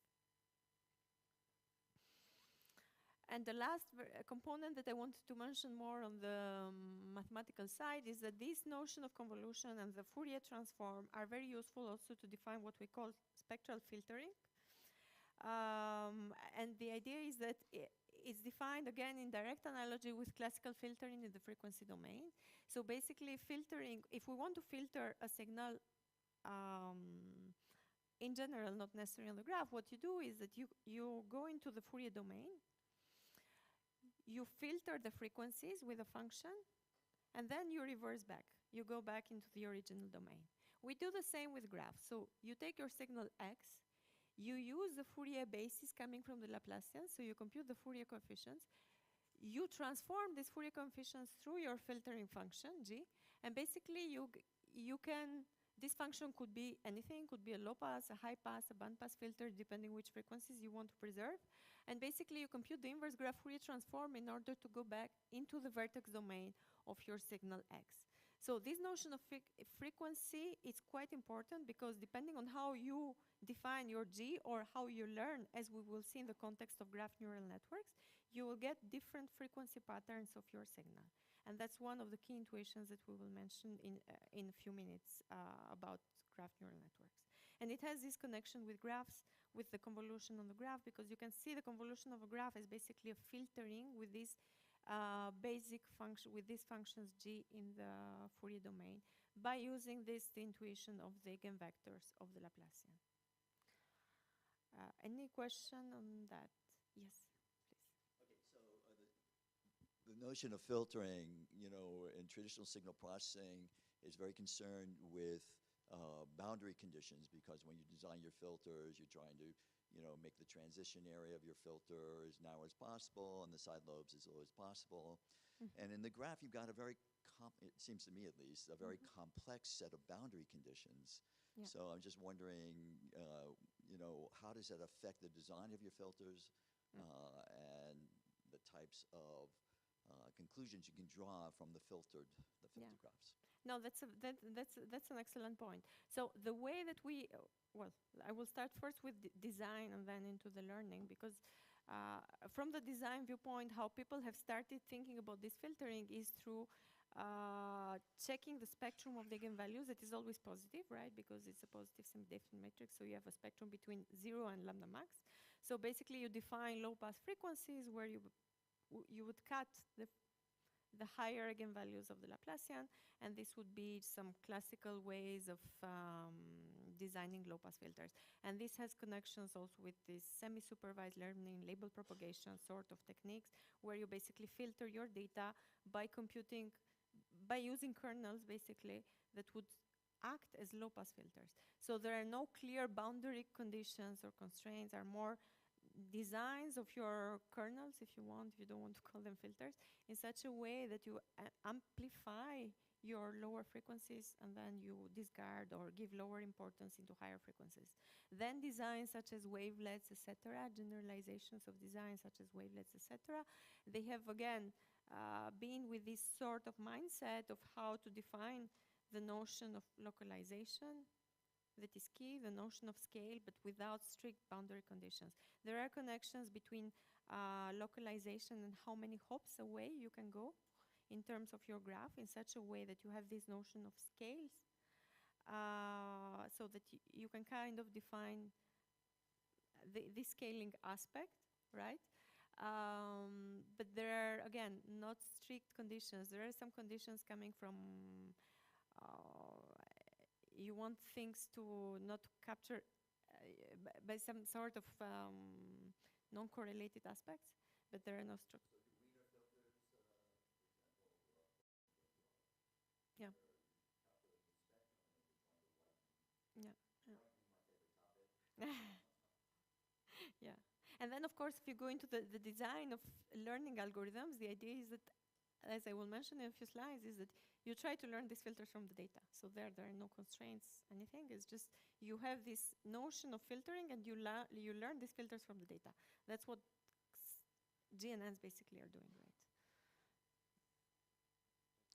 And the last component that I wanted to mention more on the mathematical side is that this notion of convolution and the Fourier transform are very useful also to define what we call spectral filtering. And the idea is that it's defined again in direct analogy with classical filtering in the frequency domain. So basically filtering, if we want to filter a signal in general, not necessarily on the graph, what you do is that you go into the Fourier domain, you filter the frequencies with a function, and then you reverse back. You go back into the original domain. We do the same with graphs. So you take your signal x, you use the Fourier basis coming from the Laplacian, so you compute the Fourier coefficients. You transform these Fourier coefficients through your filtering function, g, and basically you can, this function could be anything, could be a low pass, a high pass, a band pass filter, depending which frequencies you want to preserve. And basically you compute the inverse graph Fourier transform in order to go back into the vertex domain of your signal x. So this notion of frequency is quite important because depending on how you define your G or how you learn, as we will see in the context of graph neural networks, you will get different frequency patterns of your signal. And that's one of the key intuitions that we will mention in a few minutes about graph neural networks. And it has this connection with graphs, with the convolution on the graph, because you can see the convolution of a graph is basically a filtering with this basic function, with these functions g in the Fourier domain, by using this the intuition of the eigenvectors of the Laplacian. Any question on that? Yes, please.
Okay, so the notion of filtering, you know, in traditional signal processing is very concerned with boundary conditions, because when you design your filters, you're trying to, you know, make the transition area of your filter as narrow as possible and the side lobes as low as possible. Mm-hmm. And in the graph, you've got a very it seems to me at least, a very complex set of boundary conditions.
Yeah.
So I'm just wondering, you know, how does that affect the design of your filters and the types of conclusions you can draw from the filter graphs?
No, that's an excellent point. So the way that we, well, I will start first with design and then into the learning, because from the design viewpoint, how people have started thinking about this filtering is through checking the spectrum of the eigenvalues. That is always positive, right? Because it's a positive semi-definite matrix, so you have a spectrum between 0 and lambda max. So basically, you define low-pass frequencies where you would cut the higher eigenvalues of the Laplacian, and this would be some classical ways of designing low-pass filters. And this has connections also with this semi-supervised learning, label propagation sort of techniques, where you basically filter your data by computing, by using kernels, basically, that would act as low-pass filters. So there are no clear boundary conditions or constraints, are more designs of your kernels, if you want, if you don't want to call them filters, in such a way that you amplify your lower frequencies and then you discard or give lower importance into higher frequencies. Then designs such as wavelets, etc., generalizations of designs such as wavelets, etc., they have again been with this sort of mindset of how to define the notion of localization that is key, the notion of scale, but without strict boundary conditions. There are connections between localization and how many hops away you can go in terms of your graph in such a way that you have this notion of scales, so that you can kind of define the scaling aspect, right? But there are, again, not strict conditions. There are some conditions coming from you want things to not capture by some sort of non-correlated aspects, but there are no structures. Yeah. Yeah. Yeah. Yeah. And then, of course, if you go into the design of learning algorithms, the idea is that, as I will mention in a few slides, is that you try to learn these filters from the data. So there are no constraints, anything. It's just you have this notion of filtering and you learn these filters from the data. That's what GNNs basically are doing, right?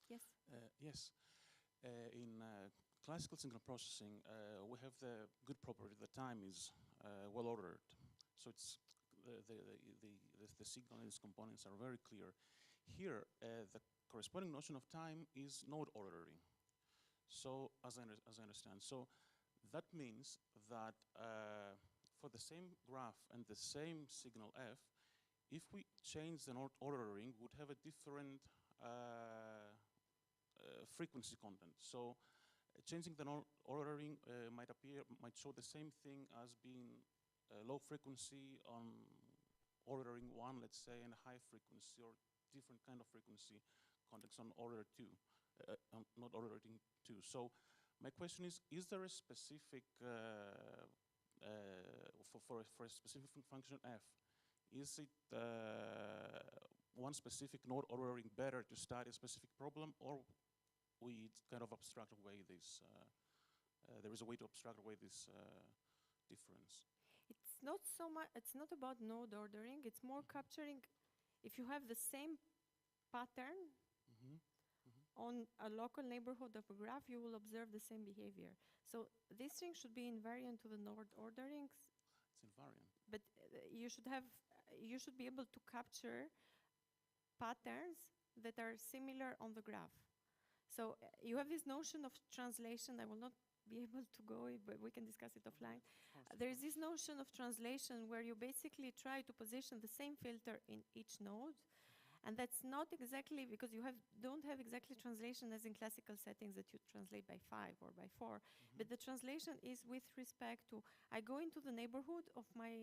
Yes?
Yes. In classical signal processing, we have the good property that time is well ordered. So it's the signal and its components are very clear. Here, the corresponding notion of time is node ordering. So, as I understand, so that means that for the same graph and the same signal f, if we change the node ordering, we would have a different frequency content. So, changing the node ordering might show the same thing as being low frequency on ordering 1, let's say, and high frequency or different kind of frequency context on order 2, not ordering 2. So my question is there a specific, for a specific function f, is it one specific node ordering better to study a specific problem, or we kind of abstract away this, there is a way to abstract away this difference?
It's not so much, it's not about node ordering, it's more capturing, if you have the same pattern on a local neighborhood of a graph, you will observe the same behavior. So this thing should be invariant to the node ordering.
It's invariant.
But you should be able to capture patterns that are similar on the graph. So you have this notion of translation. I will not be able to go, but we can discuss it offline. There is this notion of translation where you basically try to position the same filter in each node. And that's not exactly, because you don't have exactly translation as in classical settings that you translate by 5 or by 4. But the translation is with respect to, I go into the neighborhood of my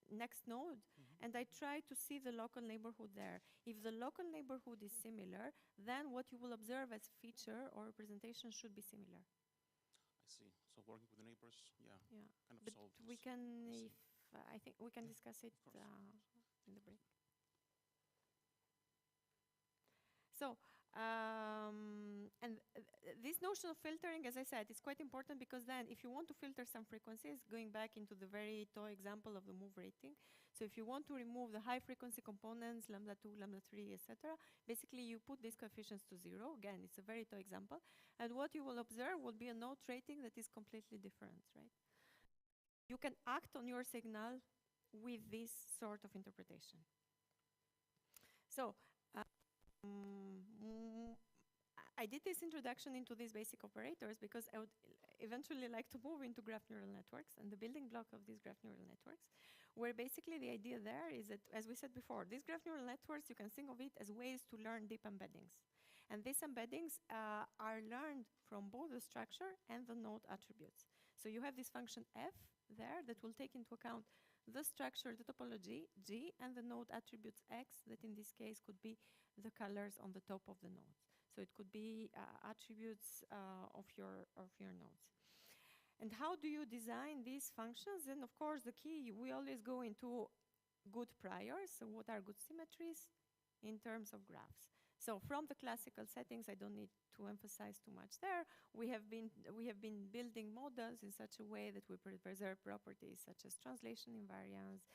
next node, and I try to see the local neighborhood there. If the local neighborhood is similar, then what you will observe as feature or representation should be similar.
I see. So working with the neighbors, yeah. Kind of
But
solve
we
this.
can, I think we can discuss it
Of course.
in the break. So, this notion of filtering, as I said, is quite important because then if you want to filter some frequencies, going back into the very toy example of the move rating, so if you want to remove the high frequency components, lambda 2, lambda 3, etc., basically you put these coefficients to 0. Again, it's a very toy example. And what you will observe will be a note rating that is completely different, right? You can act on your signal with this sort of interpretation. So, I did this introduction into these basic operators because I would eventually like to move into graph neural networks and the building block of these graph neural networks, where basically the idea there is that, as we said before, these graph neural networks, you can think of it as ways to learn deep embeddings. And these embeddings are learned from both the structure and the node attributes. So you have this function f there that will take into account the structure, the topology, G, and the node attributes X, that in this case could be the colors on the top of the nodes. So it could be attributes of your nodes. And how do you design these functions? And of course, the key, we always go into good priors. So what are good symmetries in terms of graphs? So from the classical settings, I don't need to emphasize too much there. We have been building models in such a way that we preserve properties such as translation invariance,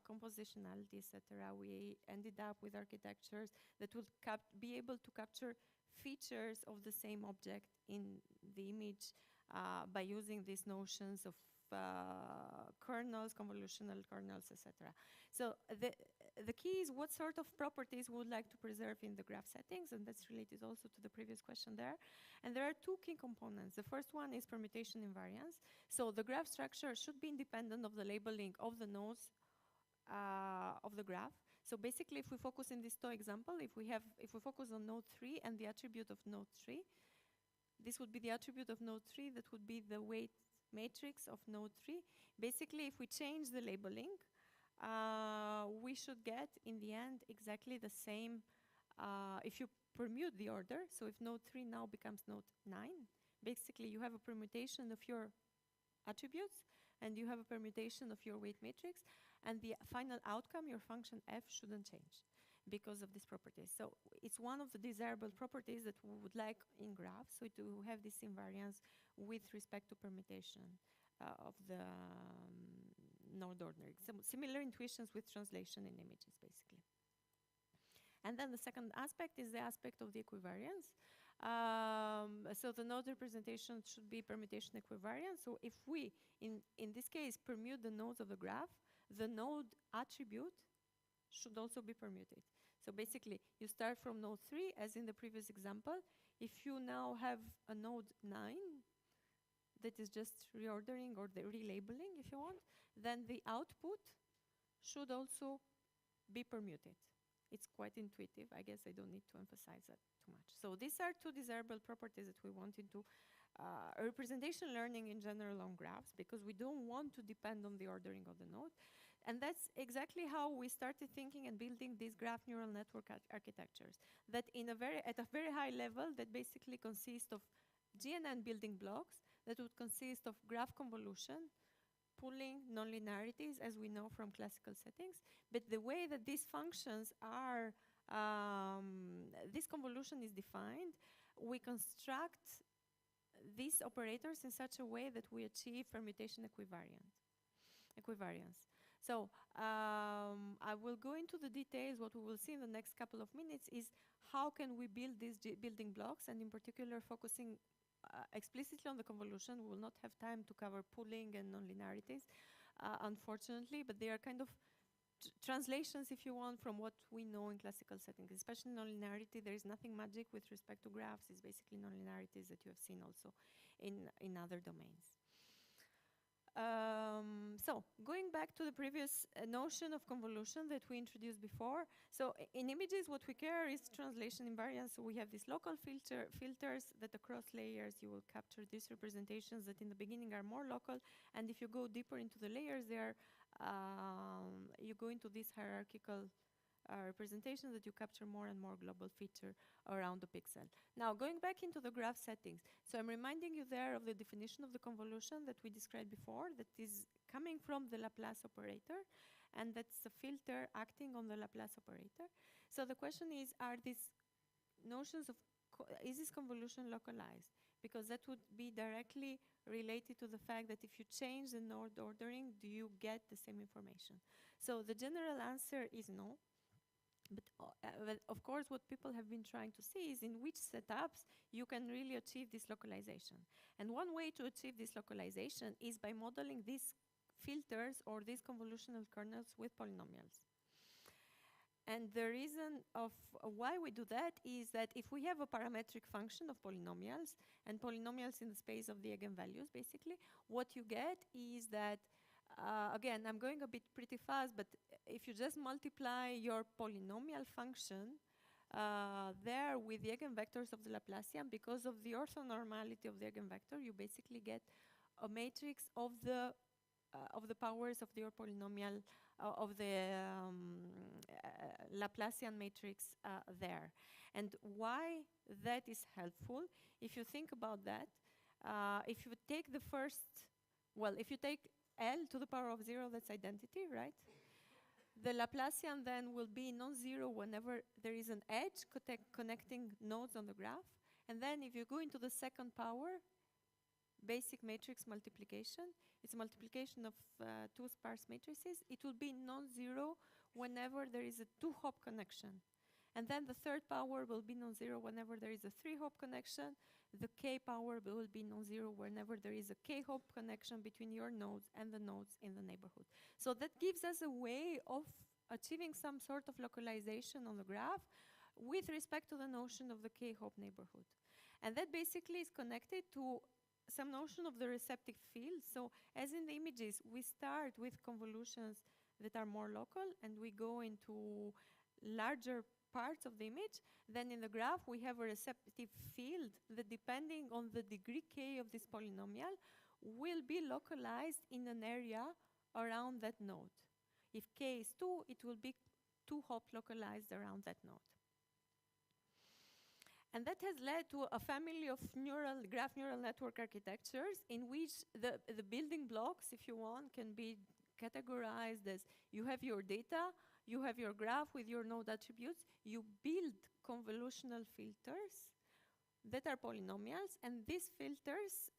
compositionality, etc. We ended up with architectures that would be able to capture features of the same object in the image by using these notions of kernels, convolutional kernels, etc. So the key is what sort of properties we would like to preserve in the graph settings, and that's related also to the previous question there. And there are two key components. The first one is permutation invariance. So the graph structure should be independent of the labeling of the nodes of the graph. So basically, if we focus in this toy example, if we focus on node 3 and the attribute of node 3, this would be the attribute of node 3 that would be the weight matrix of node 3. Basically, if we change the labeling, we should get, in the end, exactly the same. If you permute the order, so if node 3 now becomes node 9, basically you have a permutation of your attributes, and you have a permutation of your weight matrix, and the final outcome, your function f, shouldn't change because of these properties. So it's one of the desirable properties that we would like in graphs, so to have this invariance with respect to permutation of the node ordering. Some similar intuitions with translation in images, basically. And then the second aspect is the aspect of the equivariance. So the node representation should be permutation equivariant. So if we, in this case, permute the nodes of the graph, the node attribute should also be permuted. So basically, you start from node 3, as in the previous example. If you now have a node 9, that is just reordering or the relabeling, if you want, then the output should also be permuted. It's quite intuitive. I guess I don't need to emphasize that too much. So these are two desirable properties that we want into representation learning in general on graphs, because we don't want to depend on the ordering of the node. And that's exactly how we started thinking and building these graph neural network architectures, that at a very high level, that basically consist of GNN building blocks that would consist of graph convolution, pooling, nonlinearities, as we know from classical settings. But the way that these functions are, this convolution is defined, we construct these operators in such a way that we achieve permutation equivariance. So I will go into the details. What we will see in the next couple of minutes is how can we build these building blocks, and in particular focusing explicitly on the convolution. We will not have time to cover pooling and nonlinearities, unfortunately, but they are kind of translations, if you want, from what we know in classical settings. Especially nonlinearity, there is nothing magic with respect to graphs. It's basically nonlinearities that you have seen also in other domains. So going back to the previous notion of convolution that we introduced before. So in images, what we care is translation invariance. So we have these local filters that across layers you will capture these representations that in the beginning are more local. And if you go deeper into the layers, you go into these hierarchical representation that you capture more and more global feature around the pixel. Now, going back into the graph settings. So I'm reminding you there of the definition of the convolution that we described before, that is coming from the Laplace operator, and that's a filter acting on the Laplace operator. So the question is, are these notions of is this convolution localized? Because that would be directly related to the fact that if you change the node ordering, do you get the same information? So the general answer is no. But of course, what people have been trying to see is in which setups you can really achieve this localization. And one way to achieve this localization is by modeling these filters or these convolutional kernels with polynomials. And the reason of why we do that is that if we have a parametric function of polynomials, and polynomials in the space of the eigenvalues, basically, what you get is that, again, I'm going a bit pretty fast, but if you just multiply your polynomial function there with the eigenvectors of the Laplacian, because of the orthonormality of the eigenvector, you basically get a matrix of the powers of your polynomial, of the Laplacian matrix there. And why that is helpful, if you think about that, if you take the first, well, if you take L to the power of 0, that's identity, right? The Laplacian then will be non-zero whenever there is an edge connecting nodes on the graph. And then if you go into the second power, basic matrix multiplication, it's a multiplication of two sparse matrices. It will be non-zero whenever there is a two-hop connection. And then the third power will be non-zero whenever there is a three-hop connection. The k power will be non-zero whenever there is a k-hop connection between your nodes and the nodes in the neighborhood. So that gives us a way of achieving some sort of localization on the graph with respect to the notion of the k-hop neighborhood. And that basically is connected to some notion of the receptive field. So as in the images, we start with convolutions that are more local and we go into larger parts of the image. Then in the graph, we have a receptive field that, depending on the degree k of this polynomial, will be localized in an area around that node. If k is 2, it will be 2-hop localized around that node. And that has led to a family of graph neural network architectures in which the building blocks, if you want, can be categorized as you have your data, you have your graph with your node attributes, you build convolutional filters that are polynomials, and these filters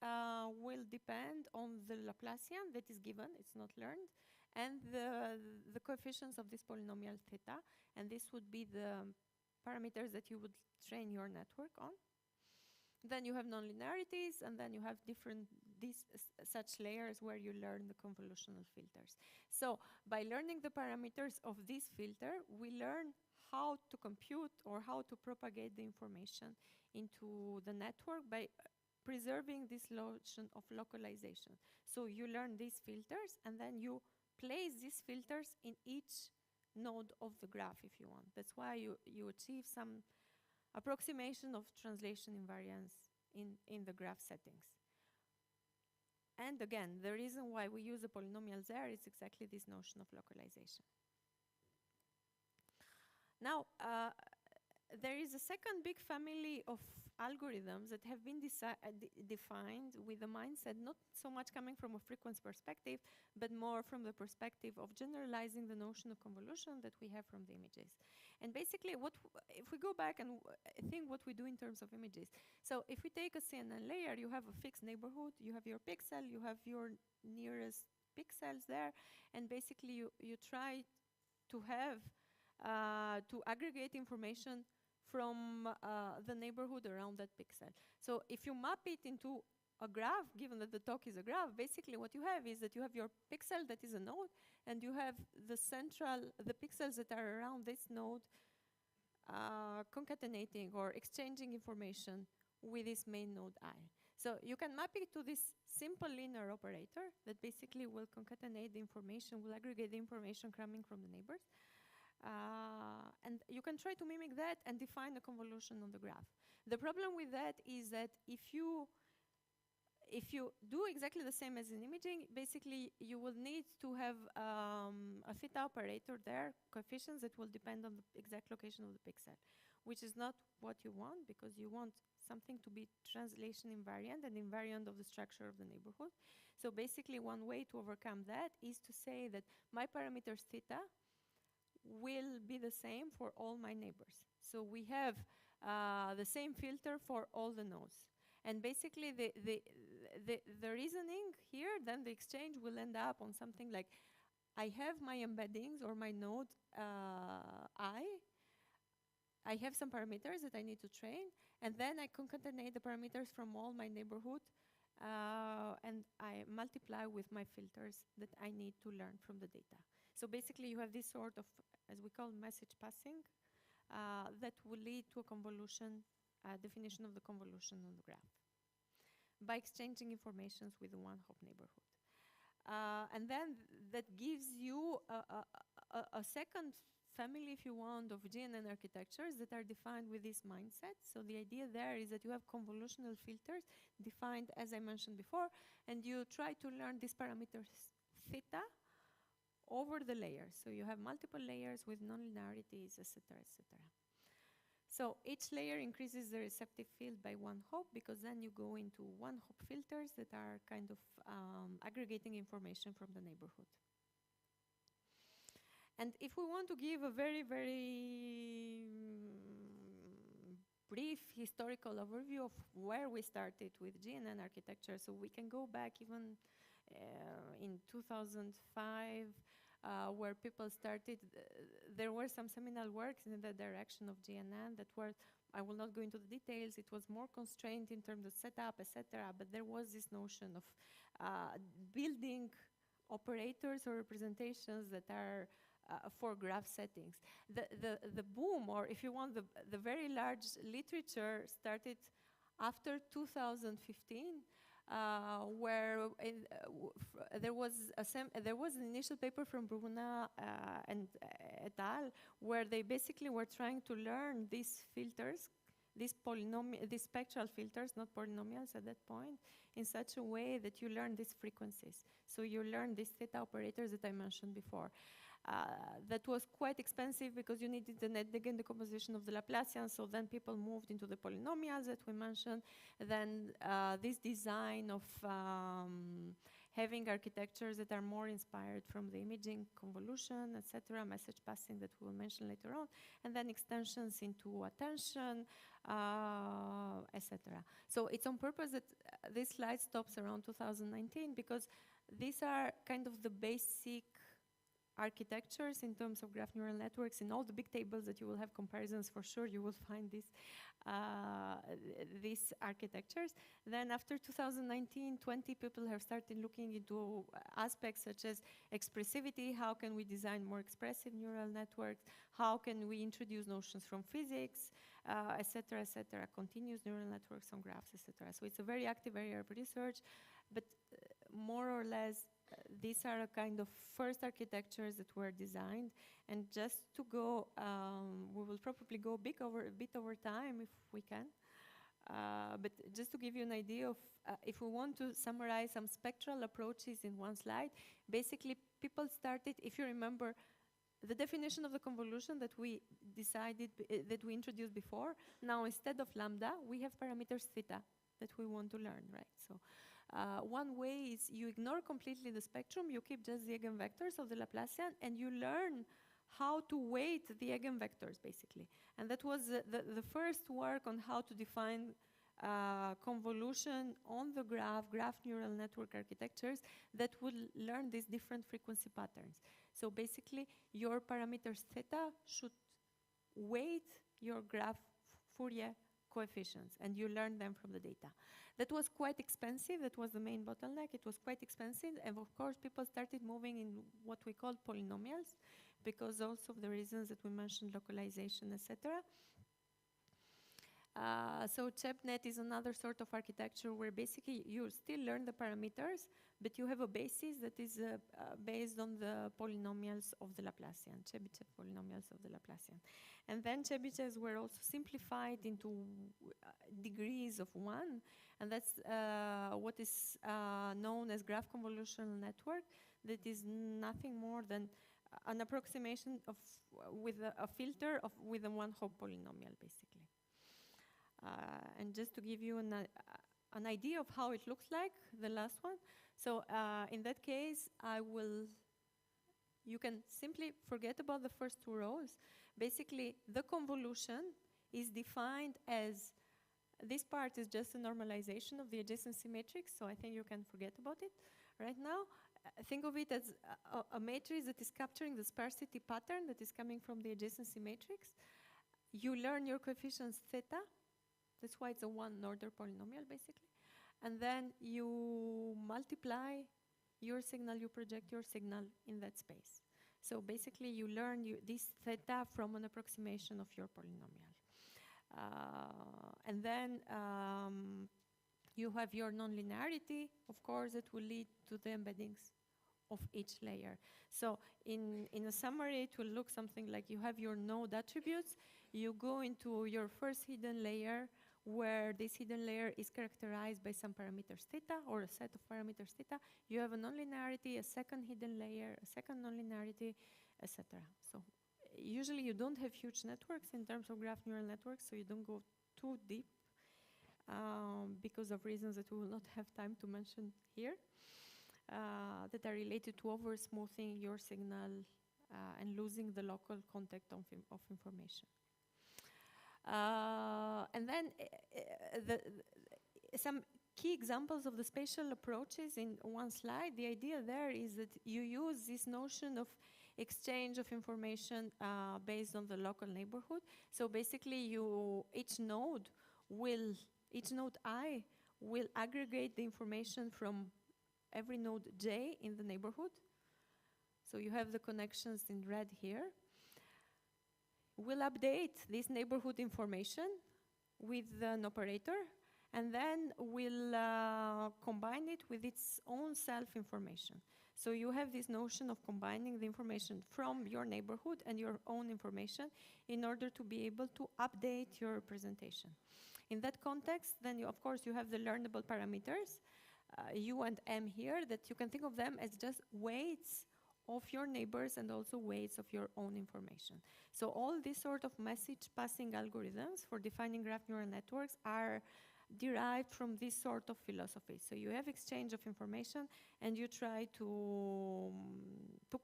will depend on the Laplacian that is given, it's not learned, and the coefficients of this polynomial theta, and this would be the parameters that you would train your network on. Then you have nonlinearities, and then you have different such layers where you learn the convolutional filters. So by learning the parameters of this filter, we learn how to compute or how to propagate the information into the network by preserving this notion of localization. So you learn these filters, and then you place these filters in each node of the graph, if you want. That's why you achieve some approximation of translation invariance in the graph settings. And again, the reason why we use the polynomials there is exactly this notion of localization. Now, there is a second big family of algorithms that have been defined with a mindset not so much coming from a frequency perspective, but more from the perspective of generalizing the notion of convolution that we have from the images. And basically, if we go back and think what we do in terms of images. So if we take a CNN layer, you have a fixed neighborhood, you have your pixel, you have your nearest pixels there, and basically you try to have to aggregate information from the neighborhood around that pixel. So if you map it into a graph, given that the talk is a graph, basically what you have is that you have your pixel that is a node, and you have the pixels that are around this node concatenating or exchanging information with this main node I. So you can map it to this simple linear operator that basically will concatenate the information, will aggregate the information coming from the neighbors. And you can try to mimic that and define a convolution on the graph. The problem with that is that if you do exactly the same as in imaging, basically you will need to have a theta operator there, coefficients that will depend on the exact location of the pixel, which is not what you want, because you want something to be translation invariant and invariant of the structure of the neighborhood. So basically one way to overcome that is to say that my parameters theta will be the same for all my neighbors. So we have the same filter for all the nodes. And basically, the reasoning here, then the exchange will end up on something like, I have my embeddings or my node I have some parameters that I need to train, and then I concatenate the parameters from all my neighborhood, and I multiply with my filters that I need to learn from the data. So basically, you have this sort of, as we call, message passing, that will lead to a convolution, definition of the convolution on the graph, by exchanging informations with the one-hop neighborhood. And then that gives you a second family, if you want, of GNN architectures that are defined with this mindset. So the idea there is that you have convolutional filters defined, as I mentioned before, and you try to learn these parameters theta over the layers. So you have multiple layers with nonlinearities, etc., etc. So each layer increases the receptive field by one hop, because then you go into one-hop filters that are kind of aggregating information from the neighborhood. And if we want to give a very, very brief historical overview of where we started with GNN architecture, so we can go back even in 2005, where people started, there were some seminal works in the direction of GNN that were, I will not go into the details, it was more constrained in terms of setup, etc., but there was this notion of building operators or representations that are for graph settings. The boom, or if you want, the very large literature started after 2015, where there was an initial paper from Bruna and et al., where they basically were trying to learn these filters, these spectral filters, not polynomials at that point, in such a way that you learn these frequencies. So you learn these theta operators that I mentioned before. That was quite expensive because you needed the net again decomposition of the Laplacian, so then people moved into the polynomials that we mentioned. Then this design of having architectures that are more inspired from the imaging convolution, etc., message passing that we'll mention later on, and then extensions into attention, etc. So it's on purpose that this slide stops around 2019, because these are kind of the basic architectures in terms of graph neural networks. In all the big tables that you will have comparisons, for sure you will find these architectures. Then after 2019, 20 people have started looking into aspects such as expressivity, how can we design more expressive neural networks, how can we introduce notions from physics, etc., etc., continuous neural networks on graphs, etc. So it's a very active area of research, but more or less these are a kind of first architectures that were designed. And just to go, we will probably go a bit over time if we can. But just to give you an idea of, if we want to summarize some spectral approaches in one slide, basically people started, if you remember, the definition of the convolution that we decided, that we introduced before, now instead of lambda, we have parameters theta that we want to learn, right? So one way is you ignore completely the spectrum, you keep just the eigenvectors of the Laplacian, and you learn how to weight the eigenvectors, basically. And that was the first work on how to define convolution on the graph neural network architectures that would learn these different frequency patterns. So basically, your parameters theta should weight your graph Fourier coefficients, and you learn them from the data. That was quite expensive. That was the main bottleneck. It was quite expensive, and of course, people started moving in what we call polynomials, because also of the reasons that we mentioned, localization, etc. So ChebNet is another sort of architecture where basically you still learn the parameters, but you have a basis that is based on the polynomials of the Laplacian, Chebyshev polynomials of the Laplacian. And then Chebyshevs were also simplified into degrees of one, and that's what is known as graph convolutional network. That is nothing more than an approximation of with a filter of with a one-hop polynomial, basically. And just to give you an idea of how it looks like, the last one. So in that case, you can simply forget about the first two rows. Basically, the convolution is defined as, this part is just a normalization of the adjacency matrix, so I think you can forget about it right now. Think of it as a matrix that is capturing the sparsity pattern that is coming from the adjacency matrix. You learn your coefficients theta. That's why it's a one-order polynomial, basically. And then you multiply your signal, you project your signal in that space. So basically, you learn this theta from an approximation of your polynomial. And then you have your nonlinearity, of course, that will lead to the embeddings of each layer. So in a summary, it will look something like you have your node attributes. You go into your first hidden layer, where this hidden layer is characterized by some parameters theta, or a set of parameters theta. You have a nonlinearity, a second hidden layer, a second nonlinearity, etc. So usually you don't have huge networks in terms of graph neural networks, so you don't go too deep because of reasons that we will not have time to mention here, that are related to over-smoothing your signal and losing the local context of information. And then some key examples of the spatial approaches in one slide. The idea there is that you use this notion of exchange of information based on the local neighborhood. So basically, each node I will aggregate the information from every node J in the neighborhood. So you have the connections in red here. We'll update this neighborhood information with an operator, and then we'll combine it with its own self-information. So you have this notion of combining the information from your neighborhood and your own information in order to be able to update your representation. In that context, then of course you have the learnable parameters, U and M here, that you can think of them as just weights of your neighbors and also weights of your own information. So all these sort of message passing algorithms for defining graph neural networks are derived from this sort of philosophy. So you have exchange of information and you try to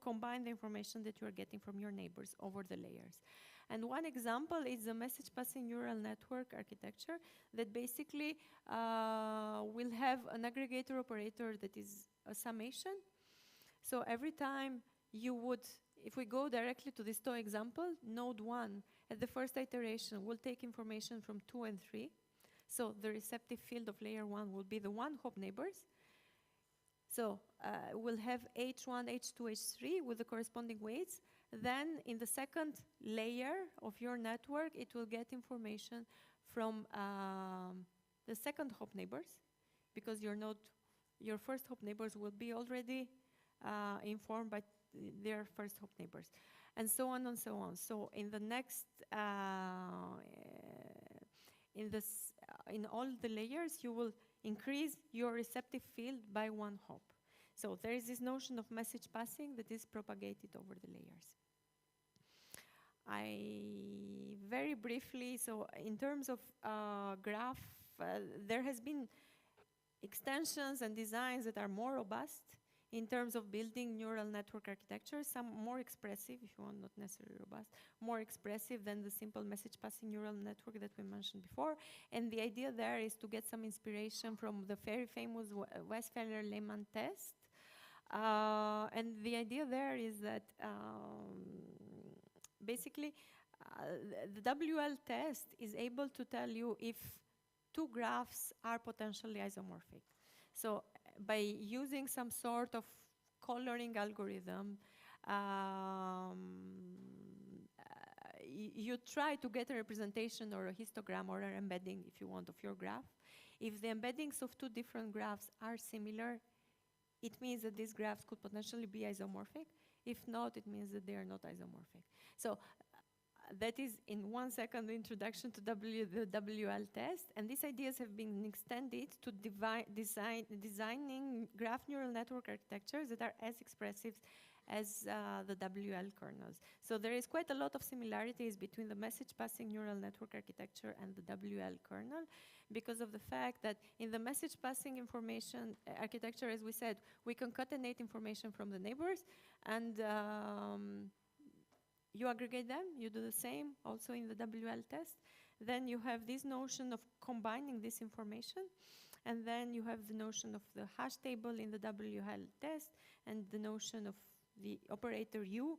combine the information that you are getting from your neighbors over the layers. And one example is the message passing neural network architecture that basically will have an aggregator operator that is a summation. So every time you would, if we go directly to this TOE example, node 1 at the first iteration will take information from 2 and 3. So the receptive field of layer 1 will be the one-hop neighbors. So we'll have H1, H2, H3 with the corresponding weights. Then in the second layer of your network, it will get information from the second hop neighbors, because your first hop neighbors will be already informed by their first hop neighbors, and so on and so on. So in the next, in all the layers, you will increase your receptive field by one hop. So there is this notion of message passing that is propagated over the layers. Very briefly, so in terms of graph, there has been extensions and designs that are more robust in terms of building neural network architecture, some more expressive, if you want, not necessarily robust, more expressive than the simple message passing neural network that we mentioned before. And the idea there is to get some inspiration from the very famous Westphaler-Lehmann test. And the idea there is that basically the WL test is able to tell you if two graphs are potentially isomorphic. So by using some sort of coloring algorithm, you try to get a representation or a histogram or an embedding, if you want, of your graph. If the embeddings of two different graphs are similar, it means that these graphs could potentially be isomorphic. If not, it means that they are not isomorphic. So that is, in 1 second, the introduction to the WL test. And these ideas have been extended to designing graph neural network architectures that are as expressive as the WL kernels. So there is quite a lot of similarities between the message passing neural network architecture and the WL kernel, because of the fact that in the message passing information architecture, as we said, we concatenate information from the neighbors, and you aggregate them. You do the same also in the WL test. Then you have this notion of combining this information. And then you have the notion of the hash table in the WL test and the notion of the operator U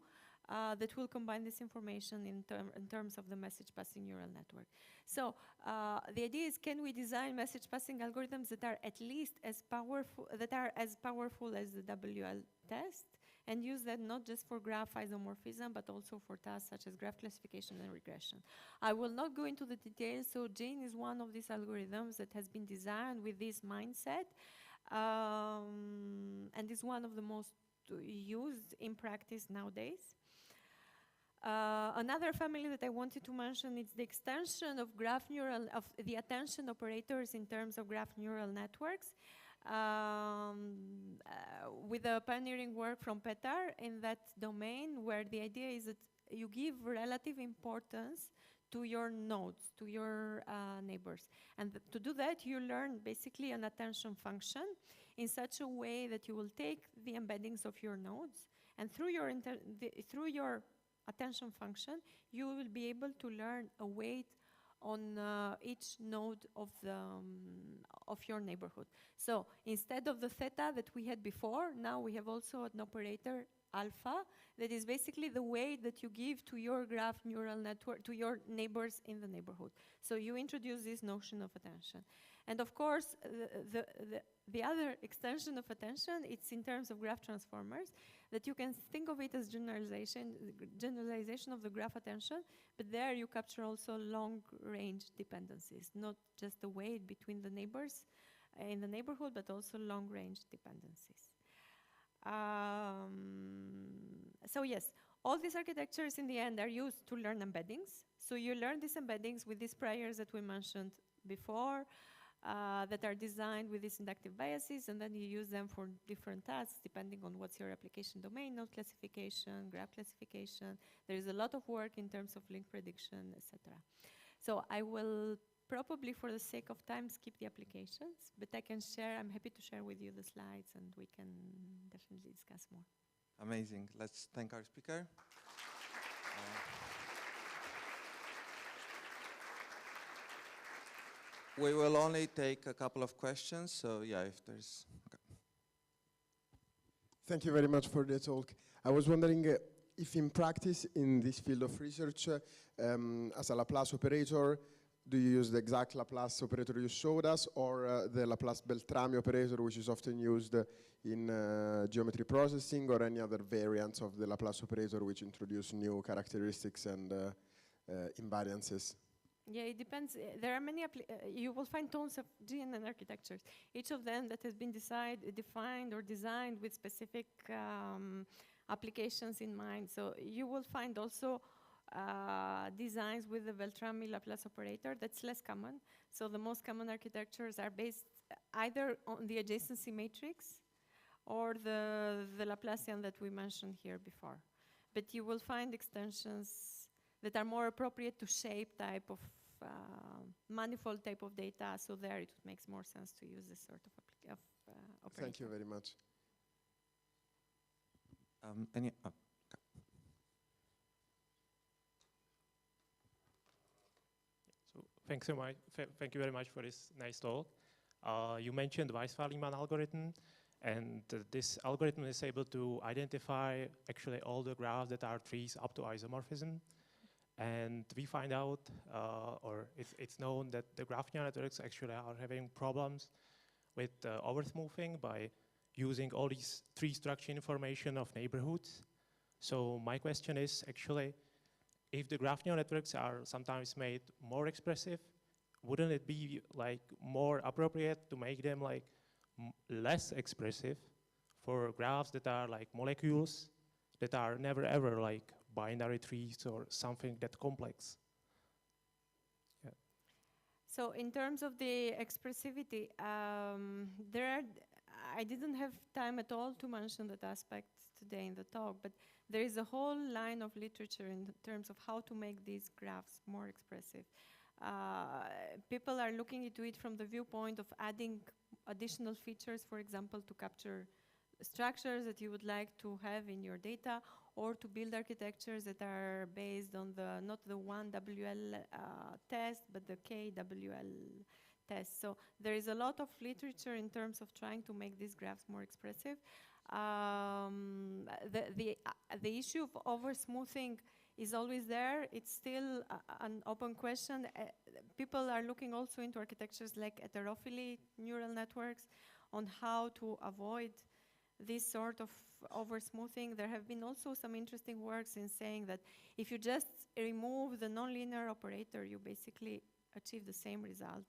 that will combine this information in terms of the message passing neural network. So the idea is, can we design message passing algorithms that are at least as powerful, as the WL test, and use that not just for graph isomorphism, but also for tasks such as graph classification and regression. I will not go into the details, so Jane is one of these algorithms that has been designed with this mindset, and is one of the most used in practice nowadays. Another family that I wanted to mention is the extension of the attention operators in terms of graph neural networks. With the pioneering work from Petar in that domain, where the idea is that you give relative importance to your nodes, to your neighbors. And to do that, you learn basically an attention function in such a way that you will take the embeddings of your nodes, and through your attention function, you will be able to learn a weight on each node of your neighborhood. So instead of the theta that we had before, now we have also an operator alpha that is basically the weight that you give to your graph neural network, to your neighbors in the neighborhood. So you introduce this notion of attention. And of course, the other extension of attention, it's in terms of graph transformers, that you can think of it as generalization of the graph attention, but there you capture also long-range dependencies, not just the weight between the neighbors in the neighborhood, but also long-range dependencies. So yes, all these architectures in the end are used to learn embeddings. So you learn these embeddings with these priors that we mentioned before, that are designed with these inductive biases, and then you use them for different tasks depending on what's your application domain, node classification, graph classification. There is a lot of work in terms of link prediction, etc. So I will probably, for the sake of time, skip the applications, but I'm happy to share with you the slides, and we can definitely discuss more.
Amazing. Let's thank our speaker. We will only take a couple of questions, so yeah, if there's... Okay.
Thank you very much for the talk. I was wondering if in practice, in this field of research, as a Laplace operator, do you use the exact Laplace operator you showed us, or the Laplace-Beltrami operator, which is often used in geometry processing, or any other variants of the Laplace operator which introduce new characteristics and invariances?
Yeah, it depends. There are many, you will find tons of GNN architectures, each of them that has been defined or designed with specific applications in mind. So you will find also designs with the Beltrami Laplace operator. That's less common. So the most common architectures are based either on the adjacency matrix or the Laplacian that we mentioned here before. But you will find extensions that are more appropriate to shape type of manifold type of data. So there it makes more sense to use this sort of operator.
Thank you very much.
Okay.
So thanks so much. Thank you very much for this nice talk. You mentioned the Weisfall-Liman algorithm, and this algorithm is able to identify actually all the graphs that are trees up to isomorphism. And we find out, or it's known that the graph neural networks actually are having problems with oversmoothing by using all these tree structure information of neighborhoods. So my question is actually, if the graph neural networks are sometimes made more expressive, wouldn't it be like more appropriate to make them like less expressive for graphs that are like molecules that are never ever like binary trees or something that complex? Yeah.
So in terms of the expressivity, I didn't have time at all to mention that aspect today in the talk, but there is a whole line of literature in terms of how to make these graphs more expressive. People are looking into it from the viewpoint of adding additional features, for example, to capture structures that you would like to have in your data, or to build architectures that are based on the not the one WL test, but the KWL test. So there is a lot of literature in terms of trying to make these graphs more expressive. The issue of over-smoothing is always there. It's still an open question. People are looking also into architectures like heterophily neural networks on how to avoid this sort of over-smoothing. There have been also some interesting works in saying that if you just remove the nonlinear operator, you basically achieve the same result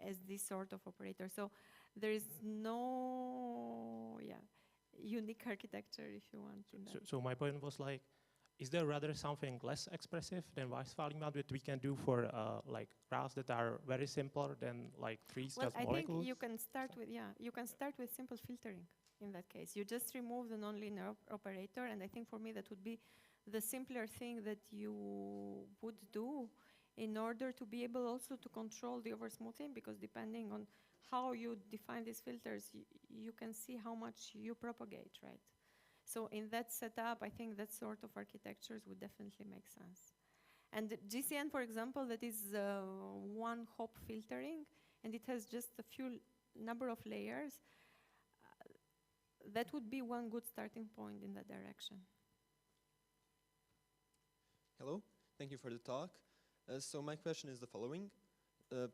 as this sort of operator. So there is no unique architecture, if you want.
So my point was like, is there rather something less expressive than Weisfall-Limmat that we can do for like graphs that are very simpler than like trees,
well,
just
I
molecules?
think you can start with you can start with simple filtering. In that case, you just remove the nonlinear operator, and I think for me that would be the simpler thing that you would do in order to be able also to control the over-smoothing, because depending on how you define these filters, you can see how much you propagate, right? So in that setup, I think that sort of architectures would definitely make sense. And GCN, for example, that is one-hop filtering, and it has just a few number of layers. That would be one good starting point in that direction.
Hello, thank you for the talk. So my question is the following.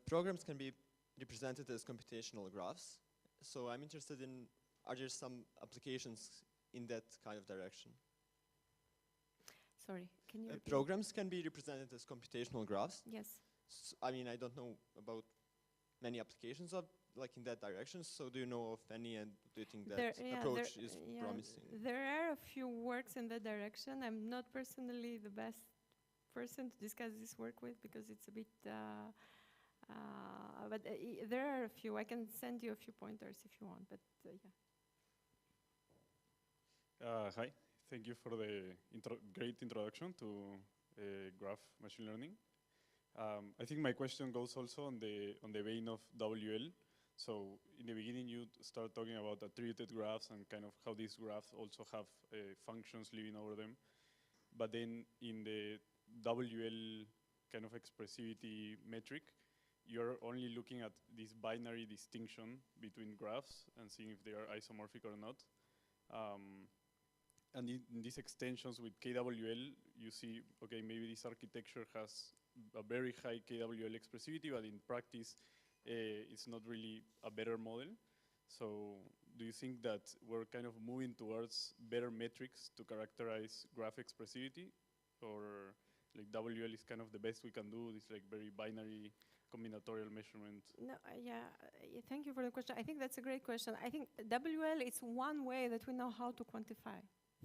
Programs can be represented as computational graphs. So I'm interested in, are there some applications in that kind of direction?
Sorry, can you repeat?
Programs can be represented as computational graphs.
Yes.
I mean, I don't know about many applications of like in that direction. So do you know of any, and do you think that approach is promising?
There are a few works in that direction. I'm not personally the best person to discuss this work with because it's a bit, but there are a few. I can send you a few pointers if you want, but yeah.
Hi, thank you for the great introduction to graph machine learning. I think my question goes also on the vein of WL. So in the beginning, you start talking about attributed graphs and kind of how these graphs also have functions living over them. But then in the WL kind of expressivity metric, you're only looking at this binary distinction between graphs and seeing if they are isomorphic or not. And in these extensions with KWL, you see, okay, maybe this architecture has a very high KWL expressivity, but in practice, it's not really a better model. So do you think that we're kind of moving towards better metrics to characterize graph expressivity? Or like WL is kind of the best we can do, this like very binary combinatorial measurement?
No, thank you for the question. I think that's a great question. I think WL is one way that we know how to quantify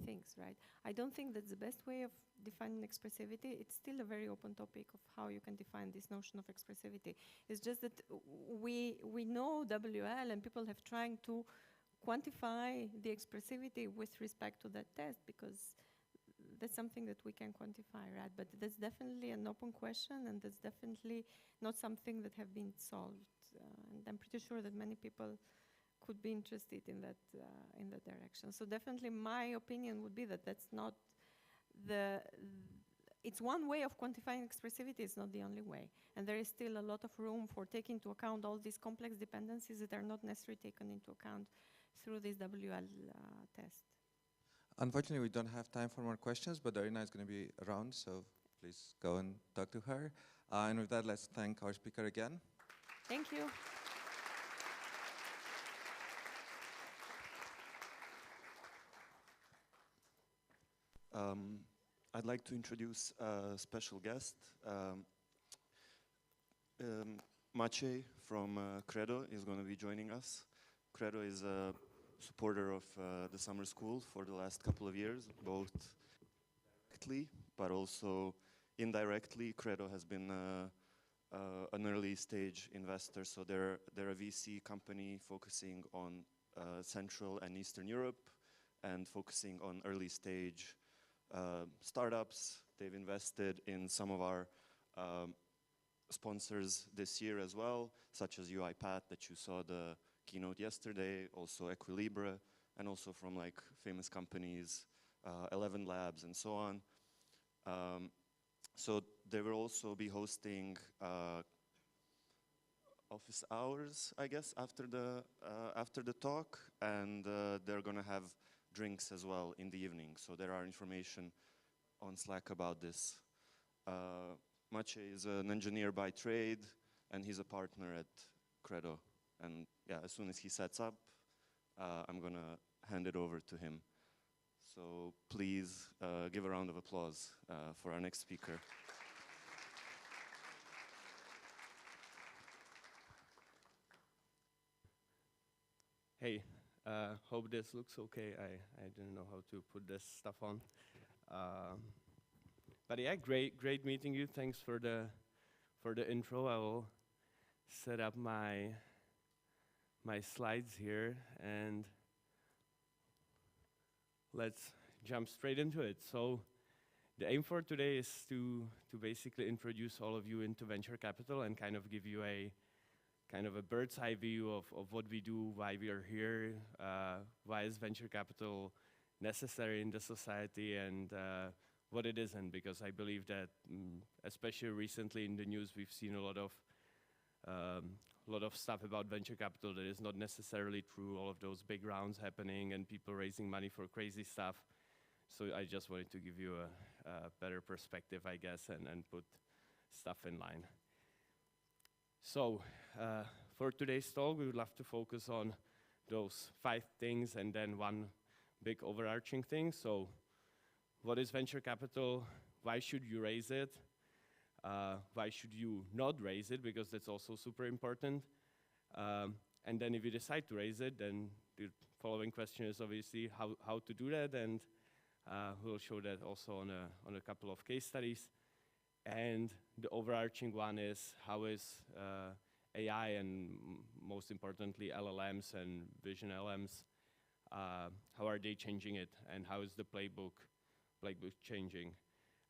things, right? I don't think that's the best way of defining expressivity. It's still a very open topic of how you can define this notion of expressivity. It's just that we know WL and people have trying to quantify the expressivity with respect to that test because that's something that we can quantify, right? But that's definitely an open question, and that's definitely not something that have been solved. And I'm pretty sure that many people could be interested in that direction. So definitely my opinion would be that that's not it's one way of quantifying expressivity, it's not the only way. And there is still a lot of room for taking into account all these complex dependencies that are not necessarily taken into account through this WL test.
Unfortunately, we don't have time for more questions, but Darina is going to be around, so please go and talk to her. And with that, let's thank our speaker again.
Thank you.
I'd like to introduce a special guest. Maciej from Credo is going to be joining us. Credo is a supporter of the summer school for the last couple of years, both directly but also indirectly. Credo has been an early stage investor, so they're a VC company focusing on Central and Eastern Europe and focusing on early stage startups. They've invested in some of our sponsors this year as well, such as UiPath that you saw the keynote yesterday, also Equilibra and also from like famous companies, 11 Labs and so on. So they will also be hosting office hours, I guess, after the talk, and they're gonna have drinks as well in the evening. So there are information on Slack about this. Maciej is an engineer by trade, and he's a partner at Credo. And yeah, as soon as he sets up, I'm gonna hand it over to him. So please give a round of applause for our next speaker.
Hey, hope this looks okay. I didn't know how to put this stuff on. But yeah, great meeting you. Thanks for the intro. I will set up my slides here, and let's jump straight into it. So the aim for today is to basically introduce all of you into venture capital and kind of give you a kind of a bird's eye view of what we do, why we are here, why is venture capital necessary in the society, and what it isn't, because I believe that, especially recently in the news, we've seen a lot of stuff about venture capital that is not necessarily true, all of those big rounds happening and people raising money for crazy stuff. So I just wanted to give you a better perspective, I guess, and put stuff in line. So for today's talk, we would love to focus on those 5 things and then one big overarching thing. So what is venture capital? Why should you raise it? Why should you not raise it? Because that's also super important. And then if you decide to raise it, then the following question is obviously how to do that, and we'll show that also on a couple of case studies. And the overarching one is how is AI and most importantly LLMs and vision LMs, how are they changing it, and how is the playbook changing?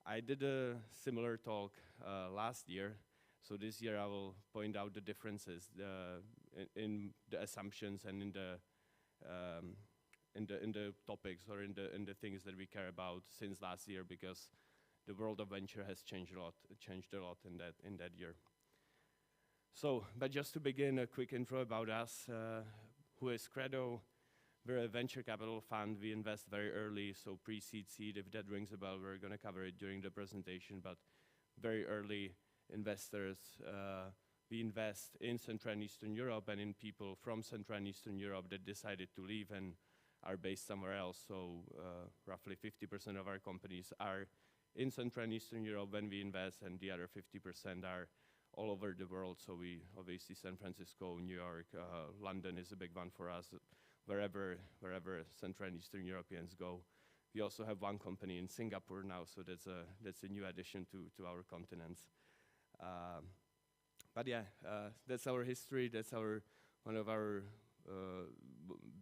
I did a similar talk last year, so this year I will point out the differences in the assumptions and in the topics or in the things that we care about since last year, because the world of venture has changed a lot in that year. So, but just to begin, a quick intro about us. Who is Credo? We're a venture capital fund. We invest very early, so pre-seed, seed, if that rings a bell, we're going to cover it during the presentation, but very early investors. We invest in Central and Eastern Europe and in people from Central and Eastern Europe that decided to leave and are based somewhere else. So roughly 50% of our companies are in Central and Eastern Europe when we invest, and the other 50% are all over the world. So we obviously San Francisco, New York, London is a big one for us. Wherever Central and Eastern Europeans go. We also have one company in Singapore now, so that's a new addition to our continents. But yeah, that's our history. That's one of our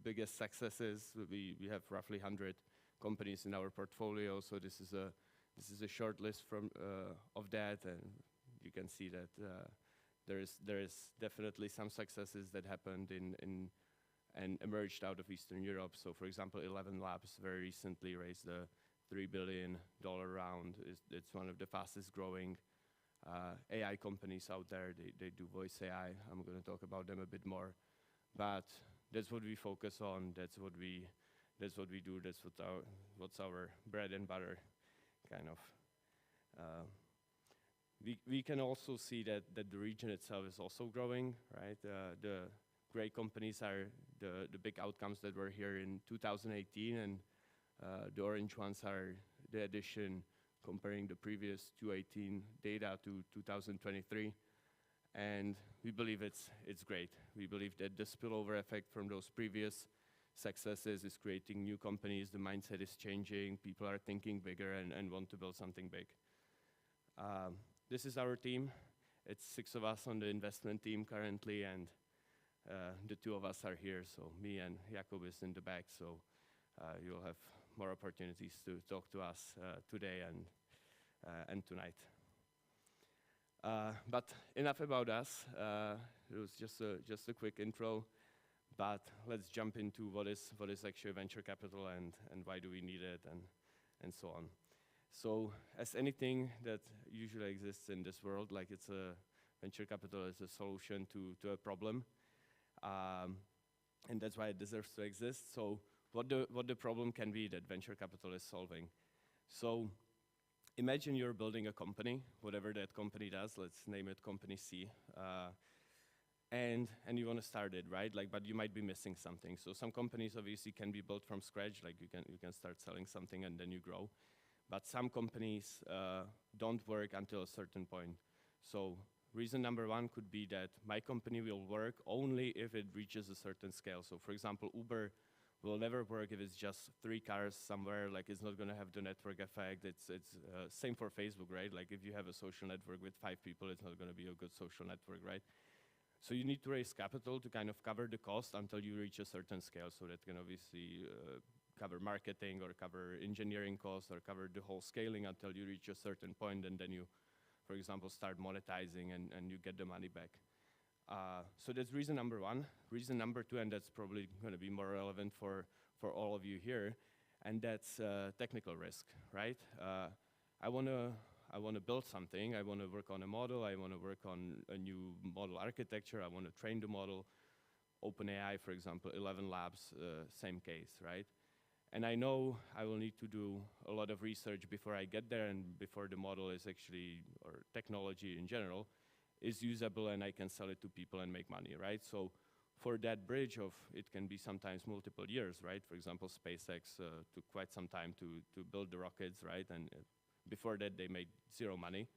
biggest successes. We have roughly 100 companies in our portfolio, so this is a short list of that, and you can see that there is definitely some successes that happened and emerged out of Eastern Europe. So for example, 11 Labs very recently raised a $3 billion round. It's one of the fastest growing AI companies out there. They do voice AI. I'm going to talk about them a bit more. But that's what we focus on. That's what we do. That's what's our bread and butter, kind of. We can also see that the region itself is also growing, right? The great companies are the big outcomes that were here in 2018, and the orange ones are the addition comparing the previous 2018 data to 2023. And we believe it's great. We believe that the spillover effect from those previous successes is creating new companies. The mindset is changing. People are thinking bigger and want to build something big. This is our team. It's 6 of us on the investment team currently, and the 2 of us are here, so me and Jakub is in the back, so you'll have more opportunities to talk to us today and tonight. But enough about us. It was just a quick intro. But let's jump into what is actually venture capital and why do we need it and so on. So as anything that usually exists in this world, like it's a venture capital is a solution to a problem, and that's why it deserves to exist. So what the problem can be that venture capital is solving. So imagine you're building a company, whatever that company does. Let's name it Company C. And you want to start it, right? Like, but you might be missing something. So some companies obviously can be built from scratch. Like you can start selling something and then you grow. But some companies don't work until a certain point. So reason number one could be that my company will work only if it reaches a certain scale. So for example, Uber will never work if it's just 3 cars somewhere. Like it's not going to have the network effect. It's same for Facebook, right? Like if you have a social network with 5 people, it's not going to be a good social network, right? So you need to raise capital to kind of cover the cost until you reach a certain scale. So that can obviously cover marketing or cover engineering costs or cover the whole scaling until you reach a certain point, and then you, for example, start monetizing and you get the money back. So that's reason number one. Reason number two, and that's probably going to be more relevant for all of you here, and that's technical risk, right? I want to build something. I want to work on a model. I want to work on a new model architecture. I want to train the model. OpenAI, for example, 11 labs, same case, right? And I know I will need to do a lot of research before I get there and before the model is actually, or technology in general, is usable and I can sell it to people and make money, right? So for that bridge of, it can be sometimes multiple years, right? For example, SpaceX took quite some time to build the rockets, right? And before that, they made 0 money.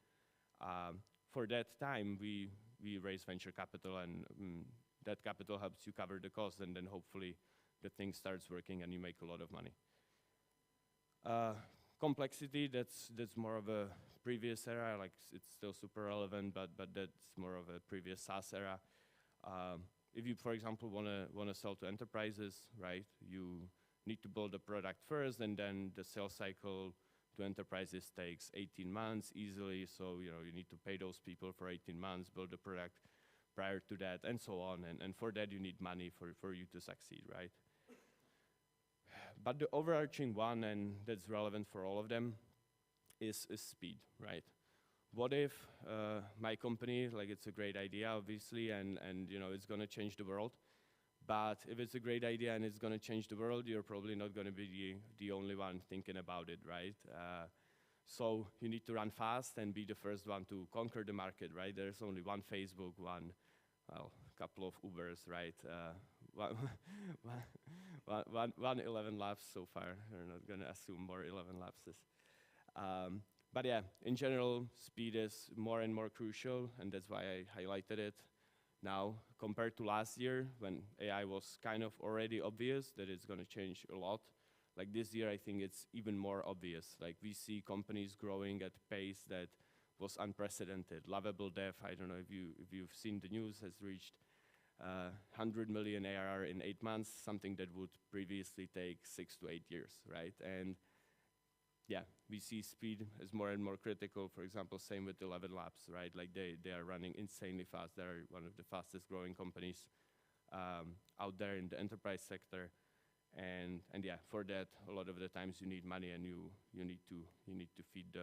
For that time, we raise venture capital and that capital helps you cover the cost, and then hopefully the thing starts working and you make a lot of money. Complexity, that's more of a previous era, like it's still super relevant, but that's more of a previous SaaS era. If you, for example, want to sell to enterprises, right, you need to build a product first, and then the sales cycle to enterprises takes 18 months easily, so you need to pay those people for 18 months, build a product prior to that, and so on, and for that you need money for you to succeed, right? But the overarching one, and that's relevant for all of them, is speed, right? What if my company, like it's a great idea, obviously, and it's going to change the world, but if it's a great idea and it's going to change the world, you're probably not going to be the only one thinking about it, right? So you need to run fast and be the first one to conquer the market, right? There's only one Facebook, couple of Ubers, right? One 11 Labs so far. We're not going to assume more 11 Labs. But yeah, in general, speed is more and more crucial, and that's why I highlighted it now. Compared to last year, when AI was kind of already obvious that it's going to change a lot, like this year, I think it's even more obvious. Like we see companies growing at a pace that was unprecedented. Lovable Dev, I don't know if you've seen the news, has reached 100 million ARR in 8 months, something that would previously take 6 to 8 years, right? And yeah, we see speed as more and more critical. For example, same with 11 Labs, right? Like they are running insanely fast. They're one of the fastest growing companies out there in the enterprise sector. And yeah, for that, a lot of the times you need money and you need to feed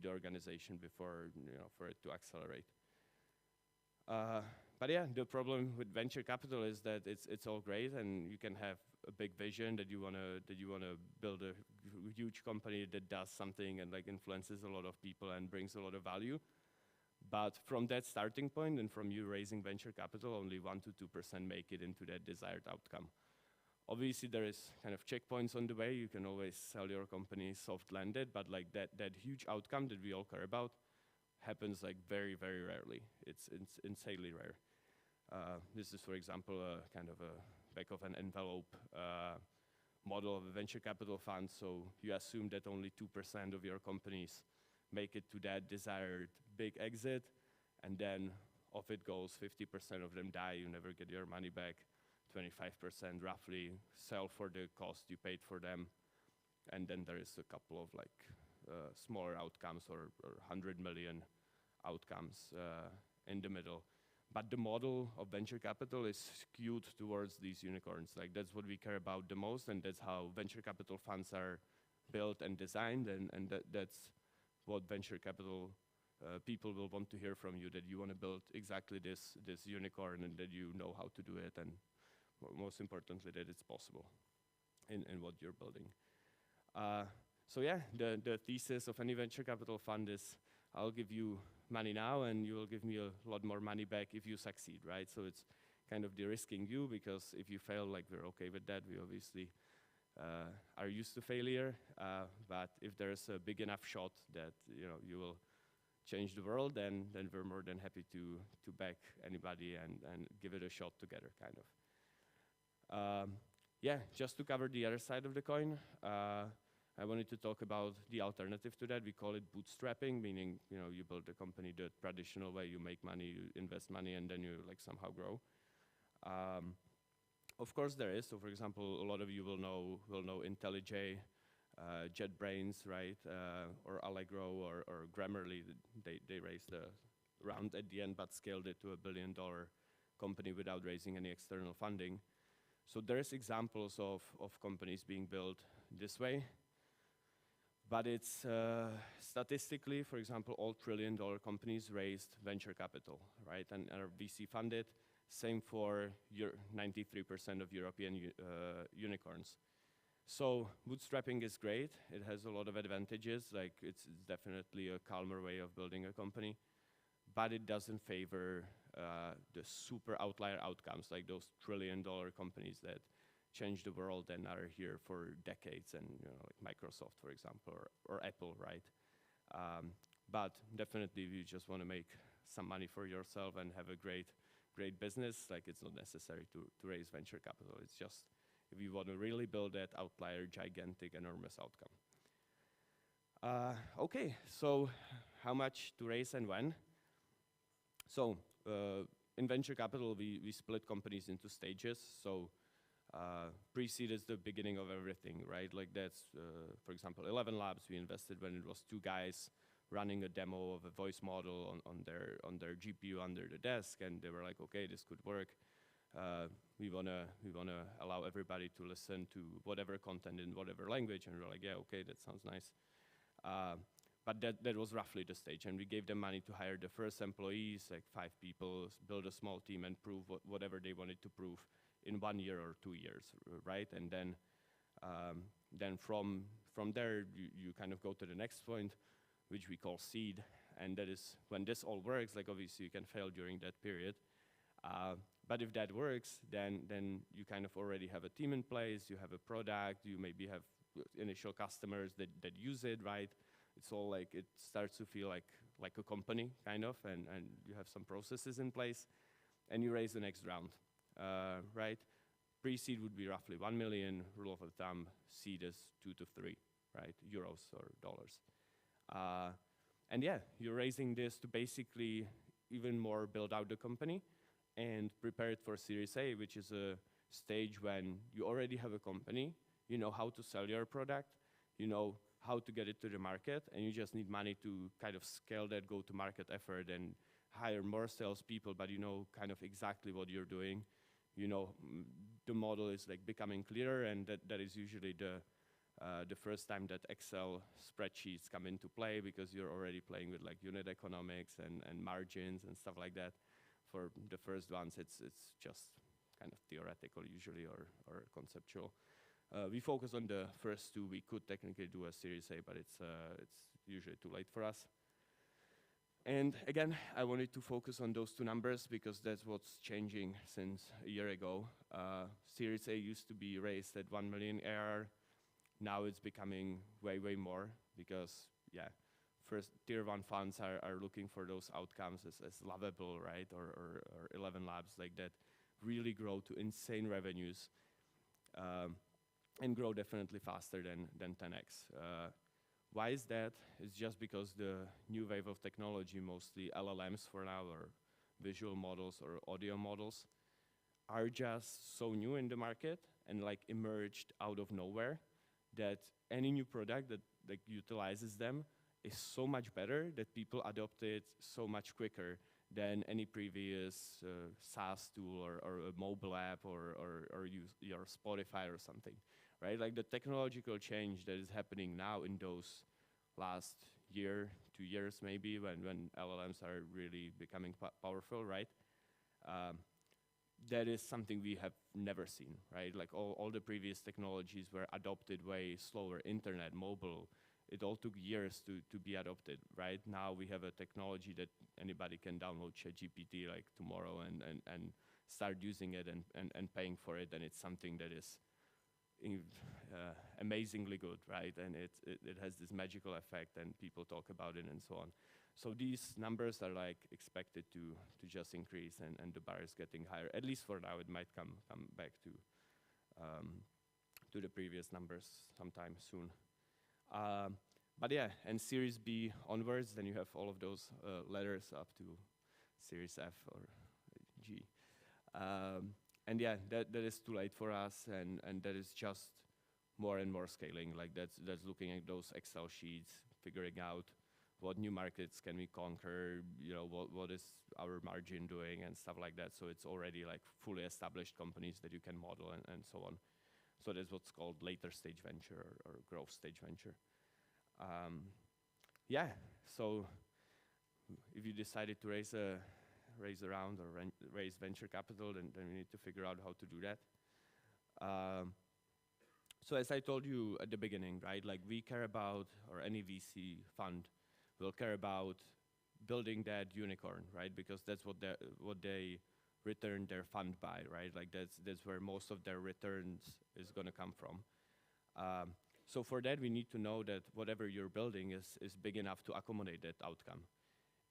the organization before for it to accelerate. But yeah, the problem with venture capital is that it's all great, and you can have a big vision that you wanna build a huge company that does something and like influences a lot of people and brings a lot of value. But from that starting point and from you raising venture capital, only 1 to 2% make it into that desired outcome. Obviously, there is kind of checkpoints on the way. You can always sell your company soft landed, but like that huge outcome that we all care about happens like very, very rarely. It's insanely rare. This is, for example, a kind of a back of an envelope model of a venture capital fund. So you assume that only 2% of your companies make it to that desired big exit, and then off it goes. 50% of them die. You never get your money back. 25% roughly sell for the cost you paid for them, and then there is a couple of like smaller outcomes or 100 million outcomes in the middle. But the model of venture capital is skewed towards these unicorns. Like that's what we care about the most, and that's how venture capital funds are built and designed, and that's what venture capital people will want to hear from you, that you want to build exactly this unicorn and that you know how to do it, and most importantly, that it's possible in what you're building. So yeah, the thesis of any venture capital fund is I'll give you money now and you will give me a lot more money back if you succeed, right? So it's kind of de-risking you, because if you fail, like we're okay with that. We obviously are used to failure, but if there's a big enough shot that you will change the world, then we're more than happy to back anybody and give it a shot together, kind of. Yeah, just to cover the other side of the coin, I wanted to talk about the alternative to that. We call it bootstrapping, meaning you build a company the traditional way. You make money, you invest money, and then you like somehow grow. Of course there is. So for example, a lot of you will know IntelliJ, JetBrains, right, or Allegro or Grammarly. They raised a round at the end, but scaled it to $1 billion company without raising any external funding. So there's examples of companies being built this way. But it's statistically, for example, all trillion-dollar companies raised venture capital, right, and are VC funded. Same for 93% of European unicorns. So bootstrapping is great. It has a lot of advantages. Like it's definitely a calmer way of building a company, but it doesn't favor the super outlier outcomes, like those trillion-dollar companies that change the world and are here for decades, and like Microsoft, for example, or Apple, right? But definitely, if you just want to make some money for yourself and have a great business, like it's not necessary to raise venture capital. It's just if you want to really build that outlier, gigantic, enormous outcome. Okay, so how much to raise and when? So in venture capital, we split companies into stages. So pre-seed is the beginning of everything, right? Like that's, for example, 11 Labs, we invested when it was 2 guys running a demo of a voice model on their GPU under the desk, and they were like, okay, this could work. We wanna allow everybody to listen to whatever content in whatever language, and we're like, yeah, okay, that sounds nice. But that was roughly the stage, and we gave them money to hire the first employees, like 5 people, build a small team, and prove whatever they wanted to prove in 1 year or 2 years, right? And then from there, you kind of go to the next point, which we call seed, and that is when this all works. Like obviously, you can fail during that period, but if that works, then you kind of already have a team in place. You have a product. You maybe have initial customers that use it, right? It's all like it starts to feel like a company kind of, and you have some processes in place, and you raise the next round. Right? Pre-seed would be roughly 1 million. Rule of thumb, seed is 2 to 3, right? Euros or dollars. And yeah, you're raising this to basically even more build out the company and prepare it for Series A, which is a stage when you already have a company, you know how to sell your product, you know how to get it to the market, and you just need money to kind of scale that go-to-market effort and hire more salespeople, but you know kind of exactly what you're doing. You know, the model is like becoming clearer, and that is usually the first time that Excel spreadsheets come into play, because you're already playing with like unit economics and margins and stuff like that. For the first ones, it's just kind of theoretical usually or conceptual. We focus on the first 2. We could technically do a Series A, but it's usually too late for us. And again, I wanted to focus on those 2 numbers because that's what's changing since a year ago. Series A used to be raised at 1 million ARR. Now it's becoming way, way more because, yeah, first tier 1 funds are looking for those outcomes as lovable, right? Or 11 Labs like that really grow to insane revenues and grow definitely faster than 10x. Why is that? It's just because the new wave of technology, mostly LLMs for now, or visual models or audio models, are just so new in the market and like emerged out of nowhere that any new product that like utilizes them is so much better that people adopt it so much quicker than any previous SaaS tool or a mobile app or use your Spotify or something, right? Like the technological change that is happening now in those last year, 2 years maybe, when LLMs are really becoming powerful, right? That is something we have never seen, right? Like all the previous technologies were adopted way slower. Internet, mobile, it all took years to be adopted, right? Now we have a technology that anybody can download ChatGPT like tomorrow and start using it and paying for it, and it's something that is amazingly good, right? And it has this magical effect, and people talk about it and so on. So these numbers are like expected to just increase, and the bar is getting higher. At least for now, it might come back to the previous numbers sometime soon. But yeah, and Series B onwards, then you have all of those letters up to Series F or G. And yeah, that is too late for us, and that is just more and more scaling. Like that's looking at those Excel sheets, figuring out what new markets can we conquer, you know, what is our margin doing and stuff like that. So it's already like fully established companies that you can model and so on. So that's what's called later stage venture or growth stage venture. Yeah, so if you decided to raise a round or raise venture capital, then we need to figure out how to do that. So as I told you at the beginning, right, like we care about, or any VC fund will care about building that unicorn, right? Because that's what they return their fund by, right? Like that's where most of their returns is going to come from. So for that, we need to know that whatever you're building is big enough to accommodate that outcome.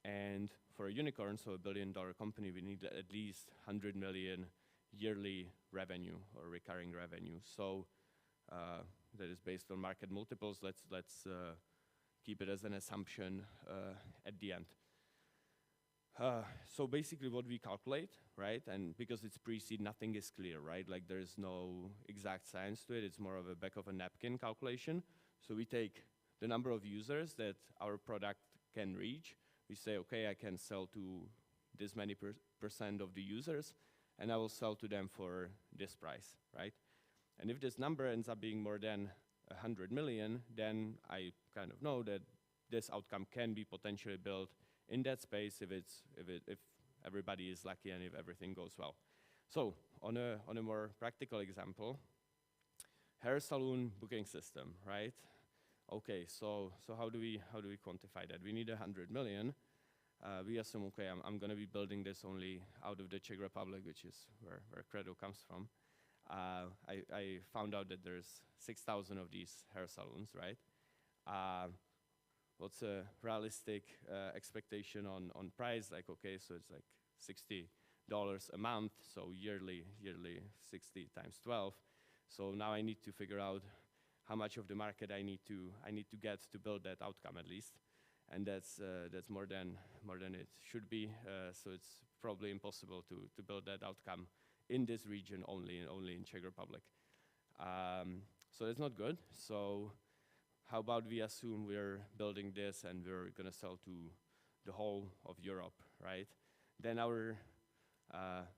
And for a unicorn, so $1 billion company, we need at least 100 million yearly revenue or recurring revenue. So that is based on market multiples. Let's keep it as an assumption at the end. So basically what we calculate, right, and because it's pre-seed, nothing is clear, right? Like there's no exact science to it. It's more of a back of a napkin calculation. So we take the number of users that our product can reach. We say, okay, I can sell to this many percent of the users, and I will sell to them for this price, right? And if this number ends up being more than 100 million, then I kind of know that this outcome can be potentially built in that space if everybody is lucky and if everything goes well. So on a more practical example, hair salon booking system, right? Okay, so how do we quantify that? We need 100 million. We assume, okay, I'm going to be building this only out of the Czech Republic, which is where Credo comes from. I found out that there's 6,000 of these hair salons, right? What's a realistic expectation on price? Like, okay, so it's like $60 a month, so yearly 60 times 12. So now I need to figure out how much of the market I need to get to build that outcome at least, and that's more than it should be. So it's probably impossible to build that outcome in this region only in Czech Republic. So that's not good. So how about we assume we're building this and we're going to sell to the whole of Europe, right? Then our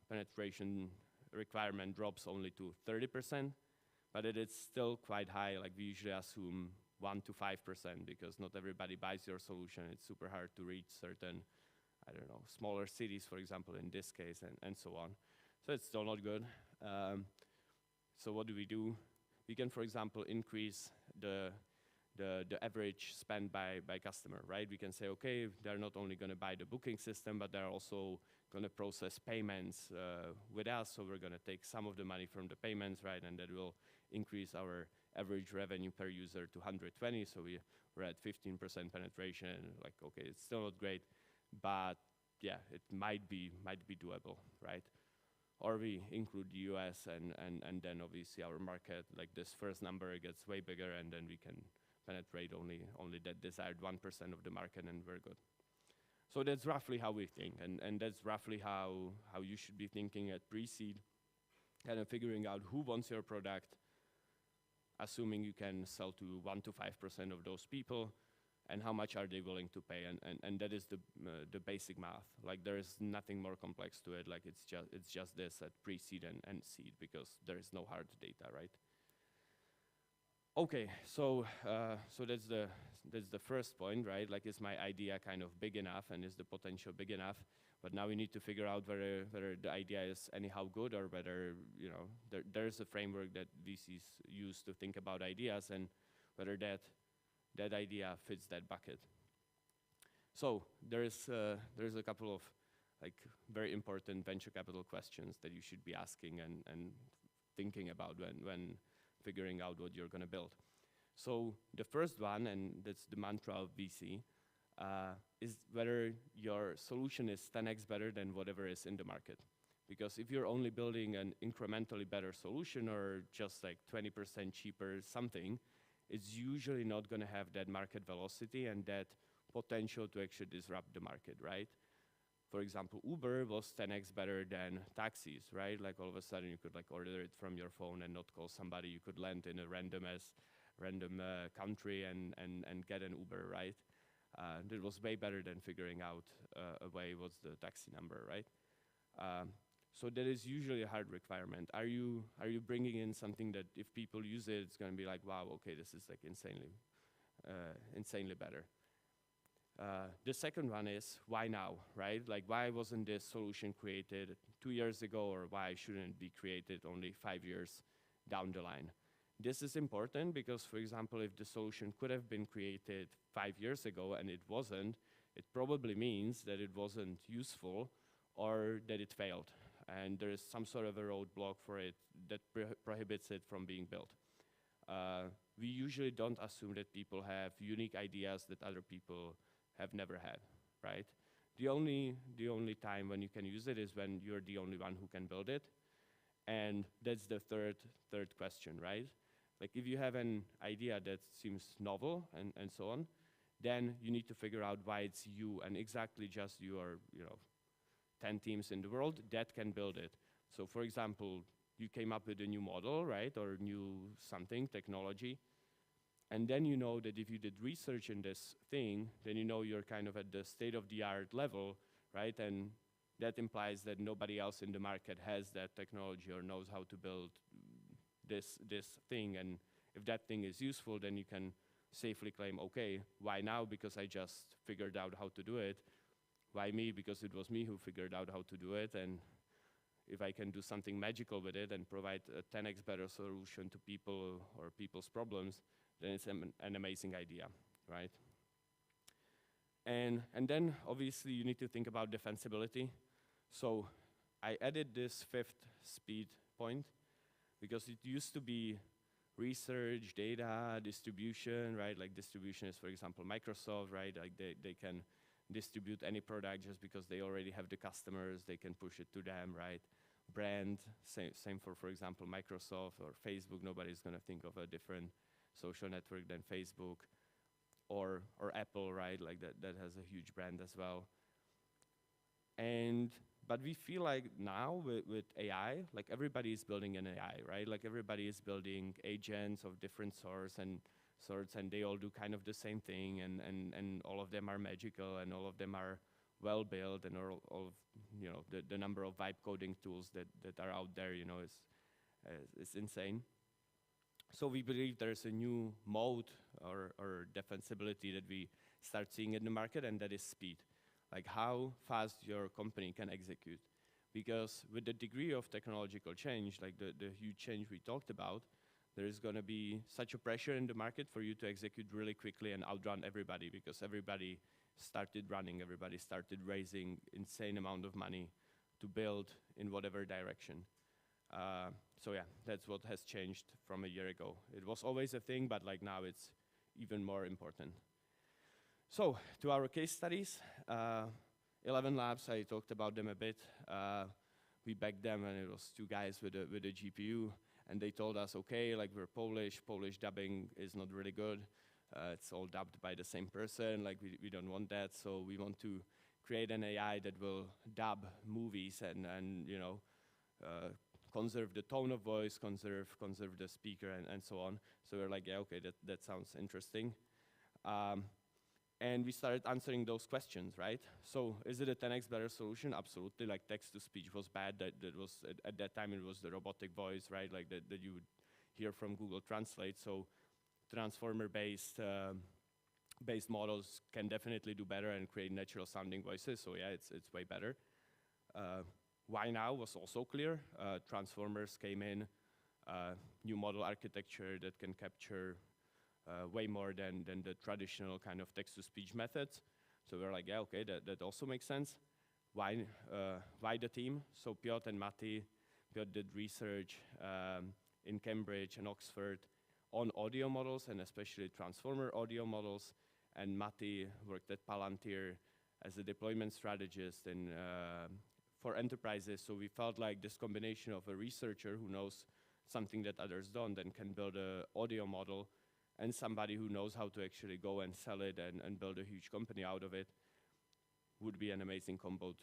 penetration requirement drops only to 30%, but it is still quite high. Like we usually assume 1 to 5% because not everybody buys your solution. It's super hard to reach certain, I don't know, smaller cities, for example, in this case, and so on. So it's still not good. So what do? We can, for example, increase the average spend by customer, right? We can say, okay, they're not only going to buy the booking system, but they're also going to process payments with us. So we're going to take some of the money from the payments, right? And that will increase our average revenue per user to 120. So we're at 15% penetration. Like, okay, it's still not great, but yeah, it might be doable, right? Or we include the US and then obviously our market, like this first number gets way bigger, and then we can penetrate only that desired 1% of the market, and we're good. So that's roughly how we think, and that's roughly how you should be thinking at pre-seed, kind of figuring out who wants your product, assuming you can sell to 1 to 5% of those people, and how much are they willing to pay, and that is the basic math. Like there is nothing more complex to it. Like it's just this at pre-seed and end seed, because there is no hard data, right? Okay, so that's the first point, right? Like, is my idea kind of big enough, and is the potential big enough? But now we need to figure out whether the idea is anyhow good, or whether, you know, there's a framework that VCs use to think about ideas, and whether that idea fits that bucket. So there's a couple of like very important venture capital questions that you should be asking and thinking about when figuring out what you're going to build. So the first one, and that's the mantra of VC, is whether your solution is 10x better than whatever is in the market. Because if you're only building an incrementally better solution, or just like 20% cheaper something, it's usually not going to have that market velocity and that potential to actually disrupt the market, right? For example, Uber was 10x better than taxis, right? Like all of a sudden you could like order it from your phone and not call somebody. You could land in a random country and get an Uber, right? That was way better than figuring out a way what's the taxi number, right? So that is usually a hard requirement. Are you bringing in something that if people use it, it's going to be like, wow, okay, this is like insanely better. The second one is, why now, right? Like, why wasn't this solution created 2 years ago, or why shouldn't it be created only 5 years down the line? This is important because, for example, if the solution could have been created 5 years ago and it wasn't, it probably means that it wasn't useful or that it failed. And there is some sort of a roadblock for it that prohibits it from being built. We usually don't assume that people have unique ideas that other people have never had, right? The only time when you can use it is when you're the only one who can build it. And that's the third question, right? Like, if you have an idea that seems novel and so on, then you need to figure out why it's you and exactly just you, or 10 teams in the world that can build it. So for example, you came up with a new model, right? Or new something, technology. And then you know that if you did research in this thing, then you know you're kind of at the state-of-the-art level, right? And that implies that nobody else in the market has that technology or knows how to build this thing. And if that thing is useful, then you can safely claim, okay, why now? Because I just figured out how to do it. Why me? Because it was me who figured out how to do it. And if I can do something magical with it and provide a 10x better solution to people or people's problems, then it's an amazing idea, right? And then obviously you need to think about defensibility. So I added this fifth speed point because it used to be research, data, distribution, right? Like distribution is, for example, Microsoft, right? Like they can distribute any product just because they already have the customers, they can push it to them, right? Brand, same for example, Microsoft or Facebook. Nobody's gonna think of a different social network than Facebook, or Apple, right? Like that has a huge brand as well. But we feel like now with AI, like everybody is building an AI, right? Like everybody is building agents of different sorts, and they all do kind of the same thing, and all of them are magical, and all of them are well built, and all of the number of vibe coding tools that are out there, is insane. So we believe there's a new mode or defensibility that we start seeing in the market, and that is speed. Like how fast your company can execute. Because with the degree of technological change, like the huge change we talked about, there is going to be such a pressure in the market for you to execute really quickly and outrun everybody, because everybody started running, everybody started raising insane amount of money to build in whatever direction. So yeah, that's what has changed from a year ago. It was always a thing, but like now it's even more important. So to our case studies, 11 labs, I talked about them a bit. We backed them, and it was 2 guys with a GPU, and they told us, okay, like we're Polish dubbing is not really good. It's all dubbed by the same person, like we don't want that, so we want to create an AI that will dub movies and conserve the tone of voice, conserve the speaker, and so on. So we're like, yeah, okay, that sounds interesting. And we started answering those questions, right? So is it a 10x better solution? Absolutely. Like text-to-speech was bad. That was at that time it was the robotic voice, right? Like that you would hear from Google Translate. So transformer-based based models can definitely do better and create natural sounding voices. So yeah, it's way better. Why now was also clear. Transformers came in, new model architecture that can capture way more than the traditional kind of text-to-speech methods. So we're like, yeah, okay, that also makes sense. Why the team? So Piotr and Matti, Piotr did research in Cambridge and Oxford on audio models and especially transformer audio models. And Matti worked at Palantir as a deployment strategist in, for enterprises. So we felt like this combination of a researcher who knows something that others don't and can build an audio model and somebody who knows how to actually go and sell it and build a huge company out of it would be an amazing combo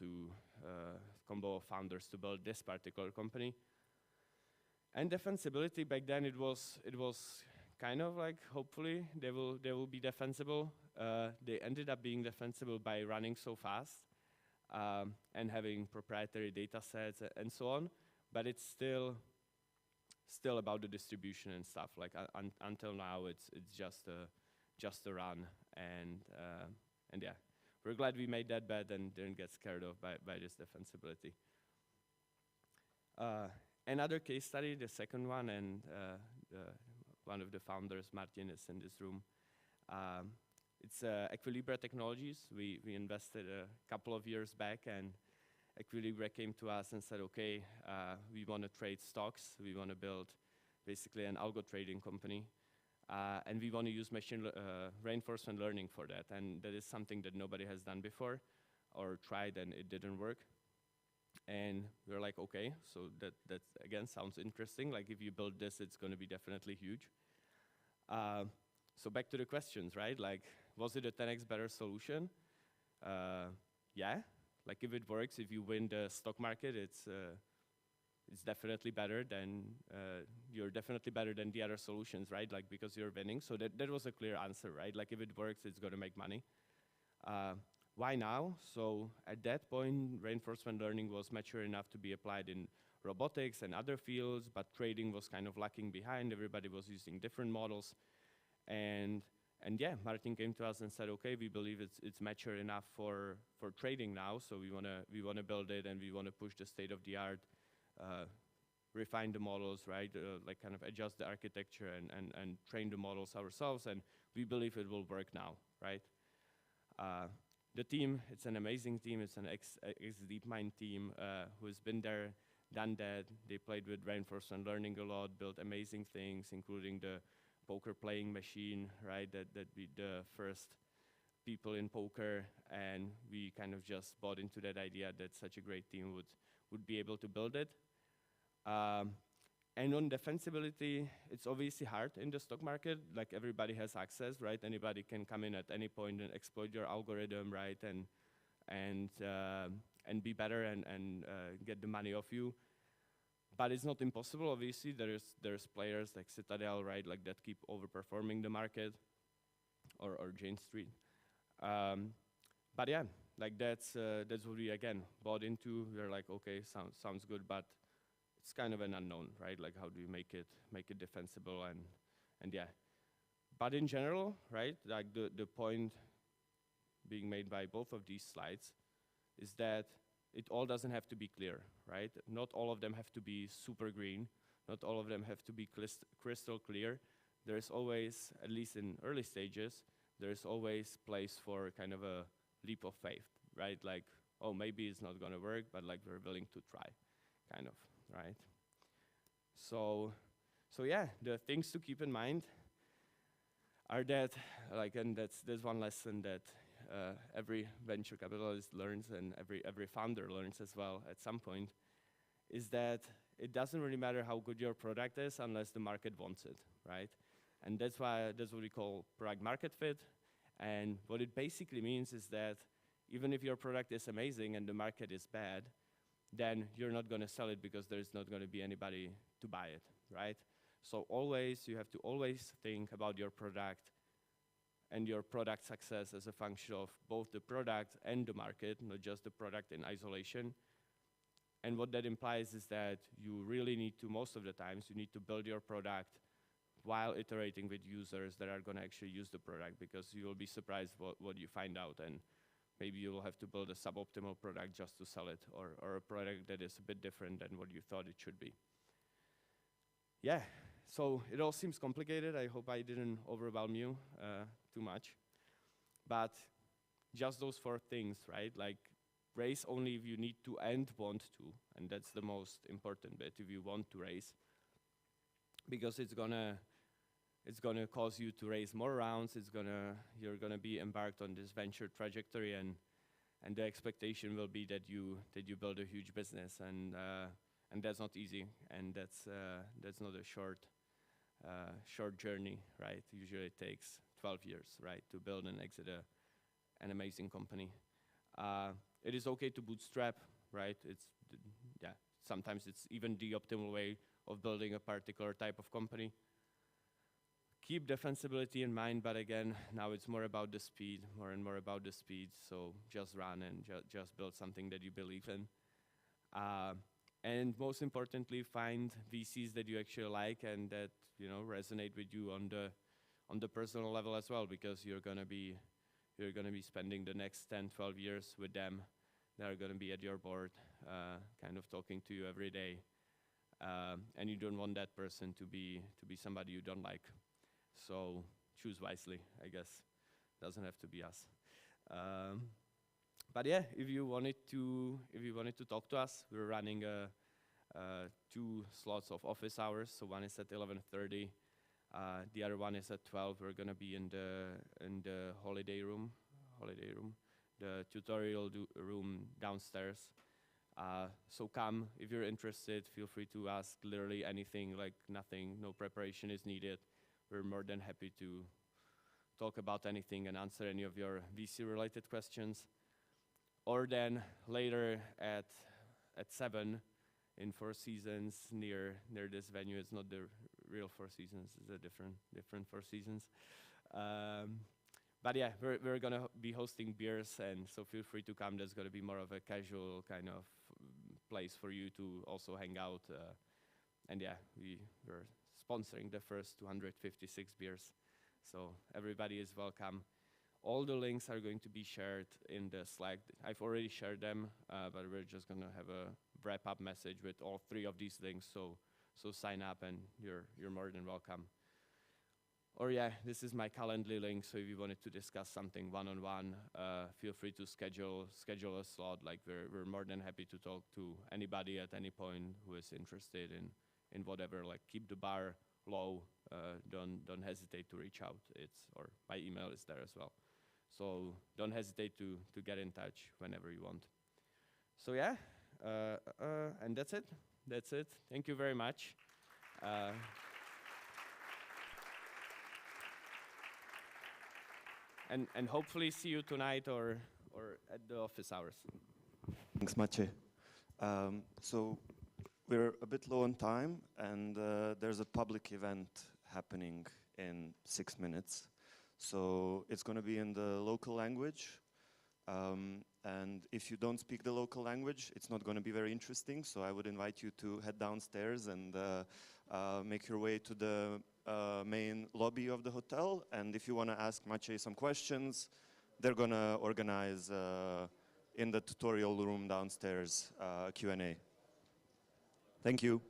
of founders to build this particular company. And defensibility back then it was kind of like hopefully they will be defensible. They ended up being defensible by running so fast and having proprietary data sets and so on. But it's still about the distribution and stuff. Like until now, it's just a run, and yeah, we're glad we made that bet and didn't get scared of by this defensibility. Another case study, the second one, and one of the founders, Martin, is in this room. It's Equilibra Technologies. We invested a couple of years back, and Equilibra came to us and said, okay, we want to trade stocks. We want to build basically an algo trading company. And we want to use reinforcement learning for that. And that is something that nobody has done before or tried, and it didn't work. And we were like, okay, so that again sounds interesting. Like if you build this, it's going to be definitely huge. So back to the questions, right? Like, was it a 10x better solution? Yeah. Like if it works, if you win the stock market, it's definitely better than you're definitely better than the other solutions, right? Like because you're winning. So that was a clear answer, right? Like if it works, it's going to make money. Why now? So at that point, reinforcement learning was mature enough to be applied in robotics and other fields, but trading was kind of lagging behind. Everybody was using different models. And yeah, Martin came to us and said, okay, we believe it's mature enough for trading now, so we wanna build it, and we wanna push the state of the art, refine the models, right? Like kind of adjust the architecture and train the models ourselves, and we believe it will work now, right? The team, it's an amazing team. It's an ex-DeepMind team who has been there, done that. They played with reinforcement learning a lot, built amazing things, including the poker playing machine, right? That we the first people in poker, and we kind of just bought into that idea that such a great team would be able to build it. And on defensibility, it's obviously hard in the stock market. Like everybody has access, right? Anybody can come in at any point and exploit your algorithm, right? And be better and get the money off you. But it's not impossible. Obviously, there's players like Citadel, right? Like that keep overperforming the market, or Jane Street. But yeah, like that's what we again bought into. We're like, okay, sounds good, but it's kind of an unknown, right? Like how do you make it defensible and yeah. But in general, right, like the point being made by both of these slides is that it all doesn't have to be clear, right? Not all of them have to be super green. Not all of them have to be crystal clear. There's always, at least in early stages, there's always place for kind of a leap of faith, right? Like, oh, maybe it's not gonna work, but like we're willing to try, kind of. Right. So yeah, the things to keep in mind are that, like, and that's one lesson that every venture capitalist learns, and every founder learns as well at some point, is that it doesn't really matter how good your product is unless the market wants it, right? And that's what we call product market fit. And what it basically means is that even if your product is amazing and the market is bad, then you're not going to sell it because there's not going to be anybody to buy it, right? So you have to always think about your product and your product success as a function of both the product and the market, not just the product in isolation. And what that implies is that you really need to, most of the times, you need to build your product while iterating with users that are going to actually use the product, because you will be surprised what you find out, and maybe you will have to build a suboptimal product just to sell it, or a product that is a bit different than what you thought it should be. Yeah, so it all seems complicated. I hope I didn't overwhelm you too much. But just those 4 things, right? Like, raise only if you need to and want to, and that's the most important bit, if you want to raise, because it's gonna cause you to raise more rounds. You're gonna be embarked on this venture trajectory, and the expectation will be that you build a huge business, and that's not easy, and that's not a short journey, right? Usually it takes 12 years, right, to build and exit an amazing company. It is okay to bootstrap, right? Sometimes it's even the optimal way of building a particular type of company. Keep defensibility in mind, but again, now it's more about the speed, more and more about the speed. So just run and just build something that you believe in. And most importantly, find VCs that you actually like and that resonate with you on the personal level as well, because you're gonna be spending the next 10, 12 years with them. They're gonna be at your board, kind of talking to you every day, and you don't want that person to be somebody you don't like. So choose wisely, I guess. Doesn't have to be us. But yeah, if you wanted to talk to us, we're running 2 slots of office hours. So one is at 11:30, the other one is at 12. We're gonna be in the holiday room, the tutorial room downstairs. So come if you're interested. Feel free to ask literally anything, like nothing, no preparation is needed. We're more than happy to talk about anything and answer any of your VC-related questions. Or then later at 7 in Four Seasons near this venue. It's not the real Four Seasons, it's a different Four Seasons. But yeah, we're gonna be hosting beers, and so feel free to come. There's gonna be more of a casual kind of place for you to also hang out. And yeah, we're sponsoring the first 256 beers. So everybody is welcome. All the links are going to be shared in the Slack. I've already shared them, but we're just gonna have a wrap-up message with all 3 of these links. So sign up, and you're more than welcome. Or yeah, this is my Calendly link. So if you wanted to discuss something one-on-one, feel free to schedule a slot. Like we're more than happy to talk to anybody at any point who is interested in whatever. Like keep the bar low. Don't hesitate to reach out. Or my email is there as well. So don't hesitate to get in touch whenever you want. So yeah, and that's it. That's it. Thank you very much. And hopefully see you tonight or at the office hours.
Thanks, Maciej. So we're a bit low on time, and there's a public event happening in 6 minutes. So it's going to be in the local language. And if you don't speak the local language, it's not going to be very interesting. So I would invite you to head downstairs and make your way to the main lobby of the hotel. And if you want to ask Maciej some questions, they're going to organize in the tutorial room downstairs Q&A. Thank you.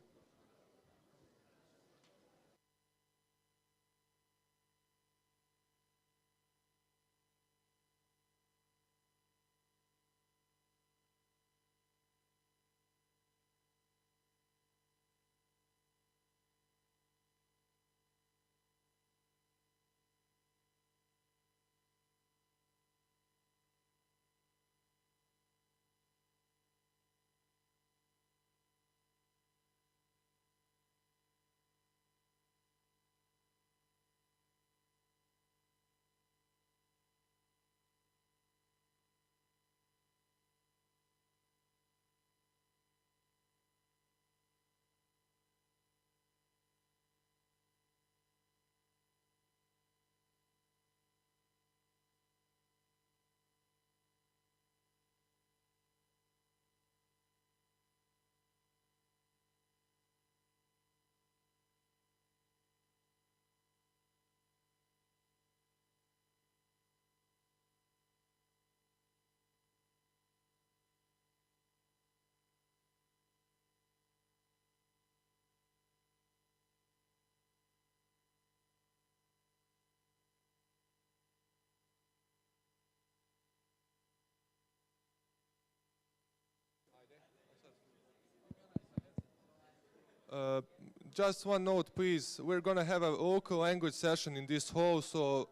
Just one note, please. We're going to have a local language session in this hall, so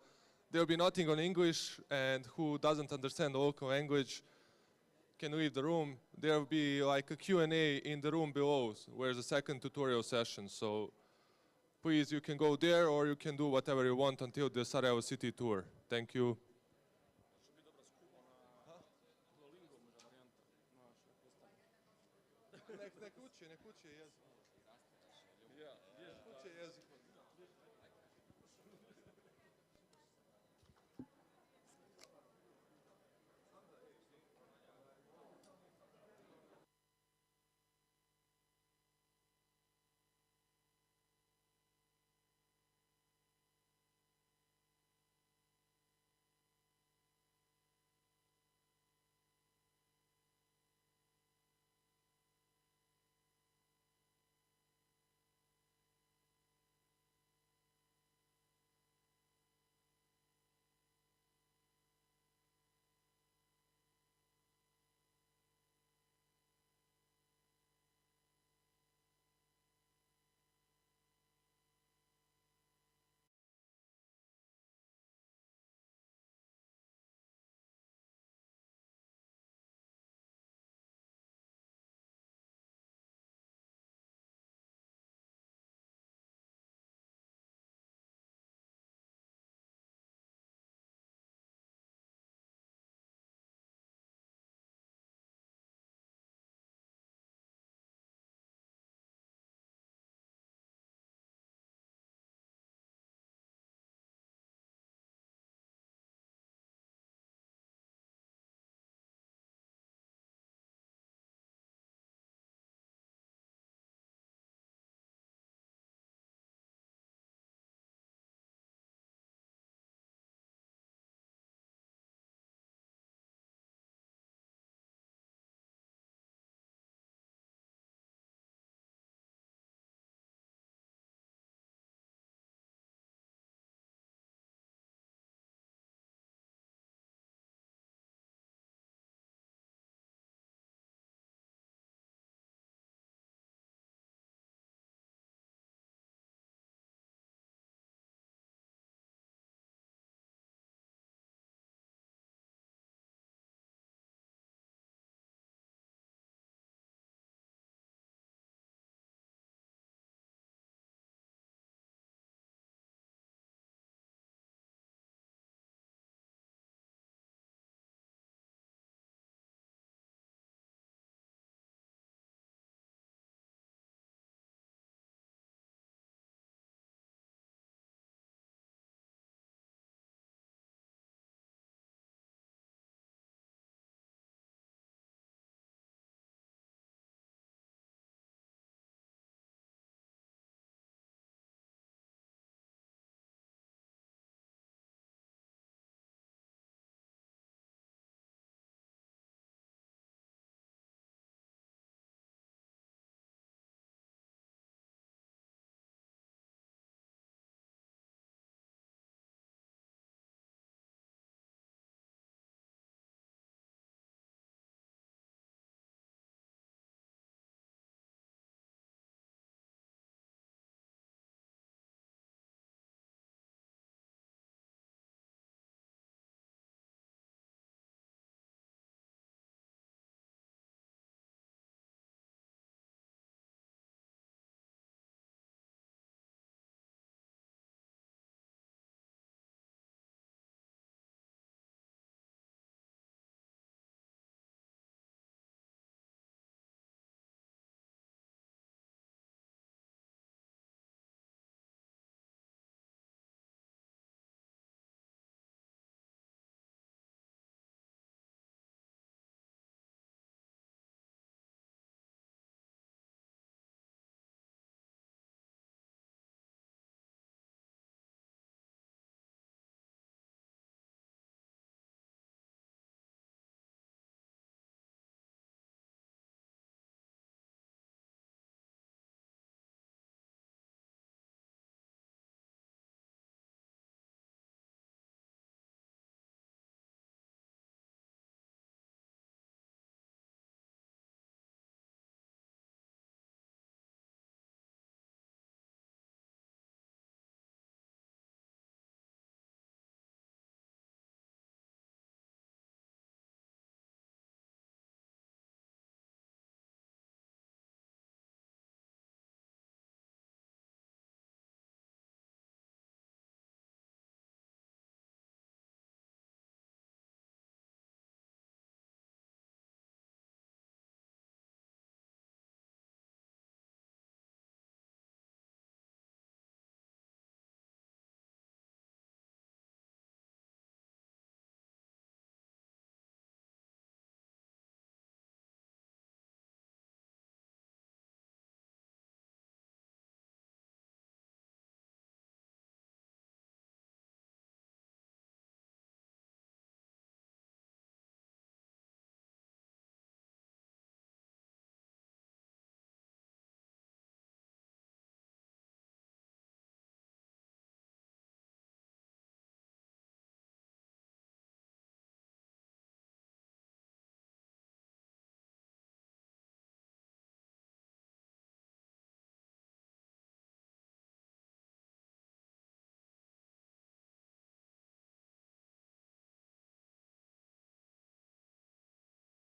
there'll be nothing on English, and who doesn't understand the local language can leave the room. There'll be like a Q&A in the room below, where the second tutorial session. So please, you can go there, or you can do whatever you want until the Sarajevo City tour. Thank you. Nek uči jezik.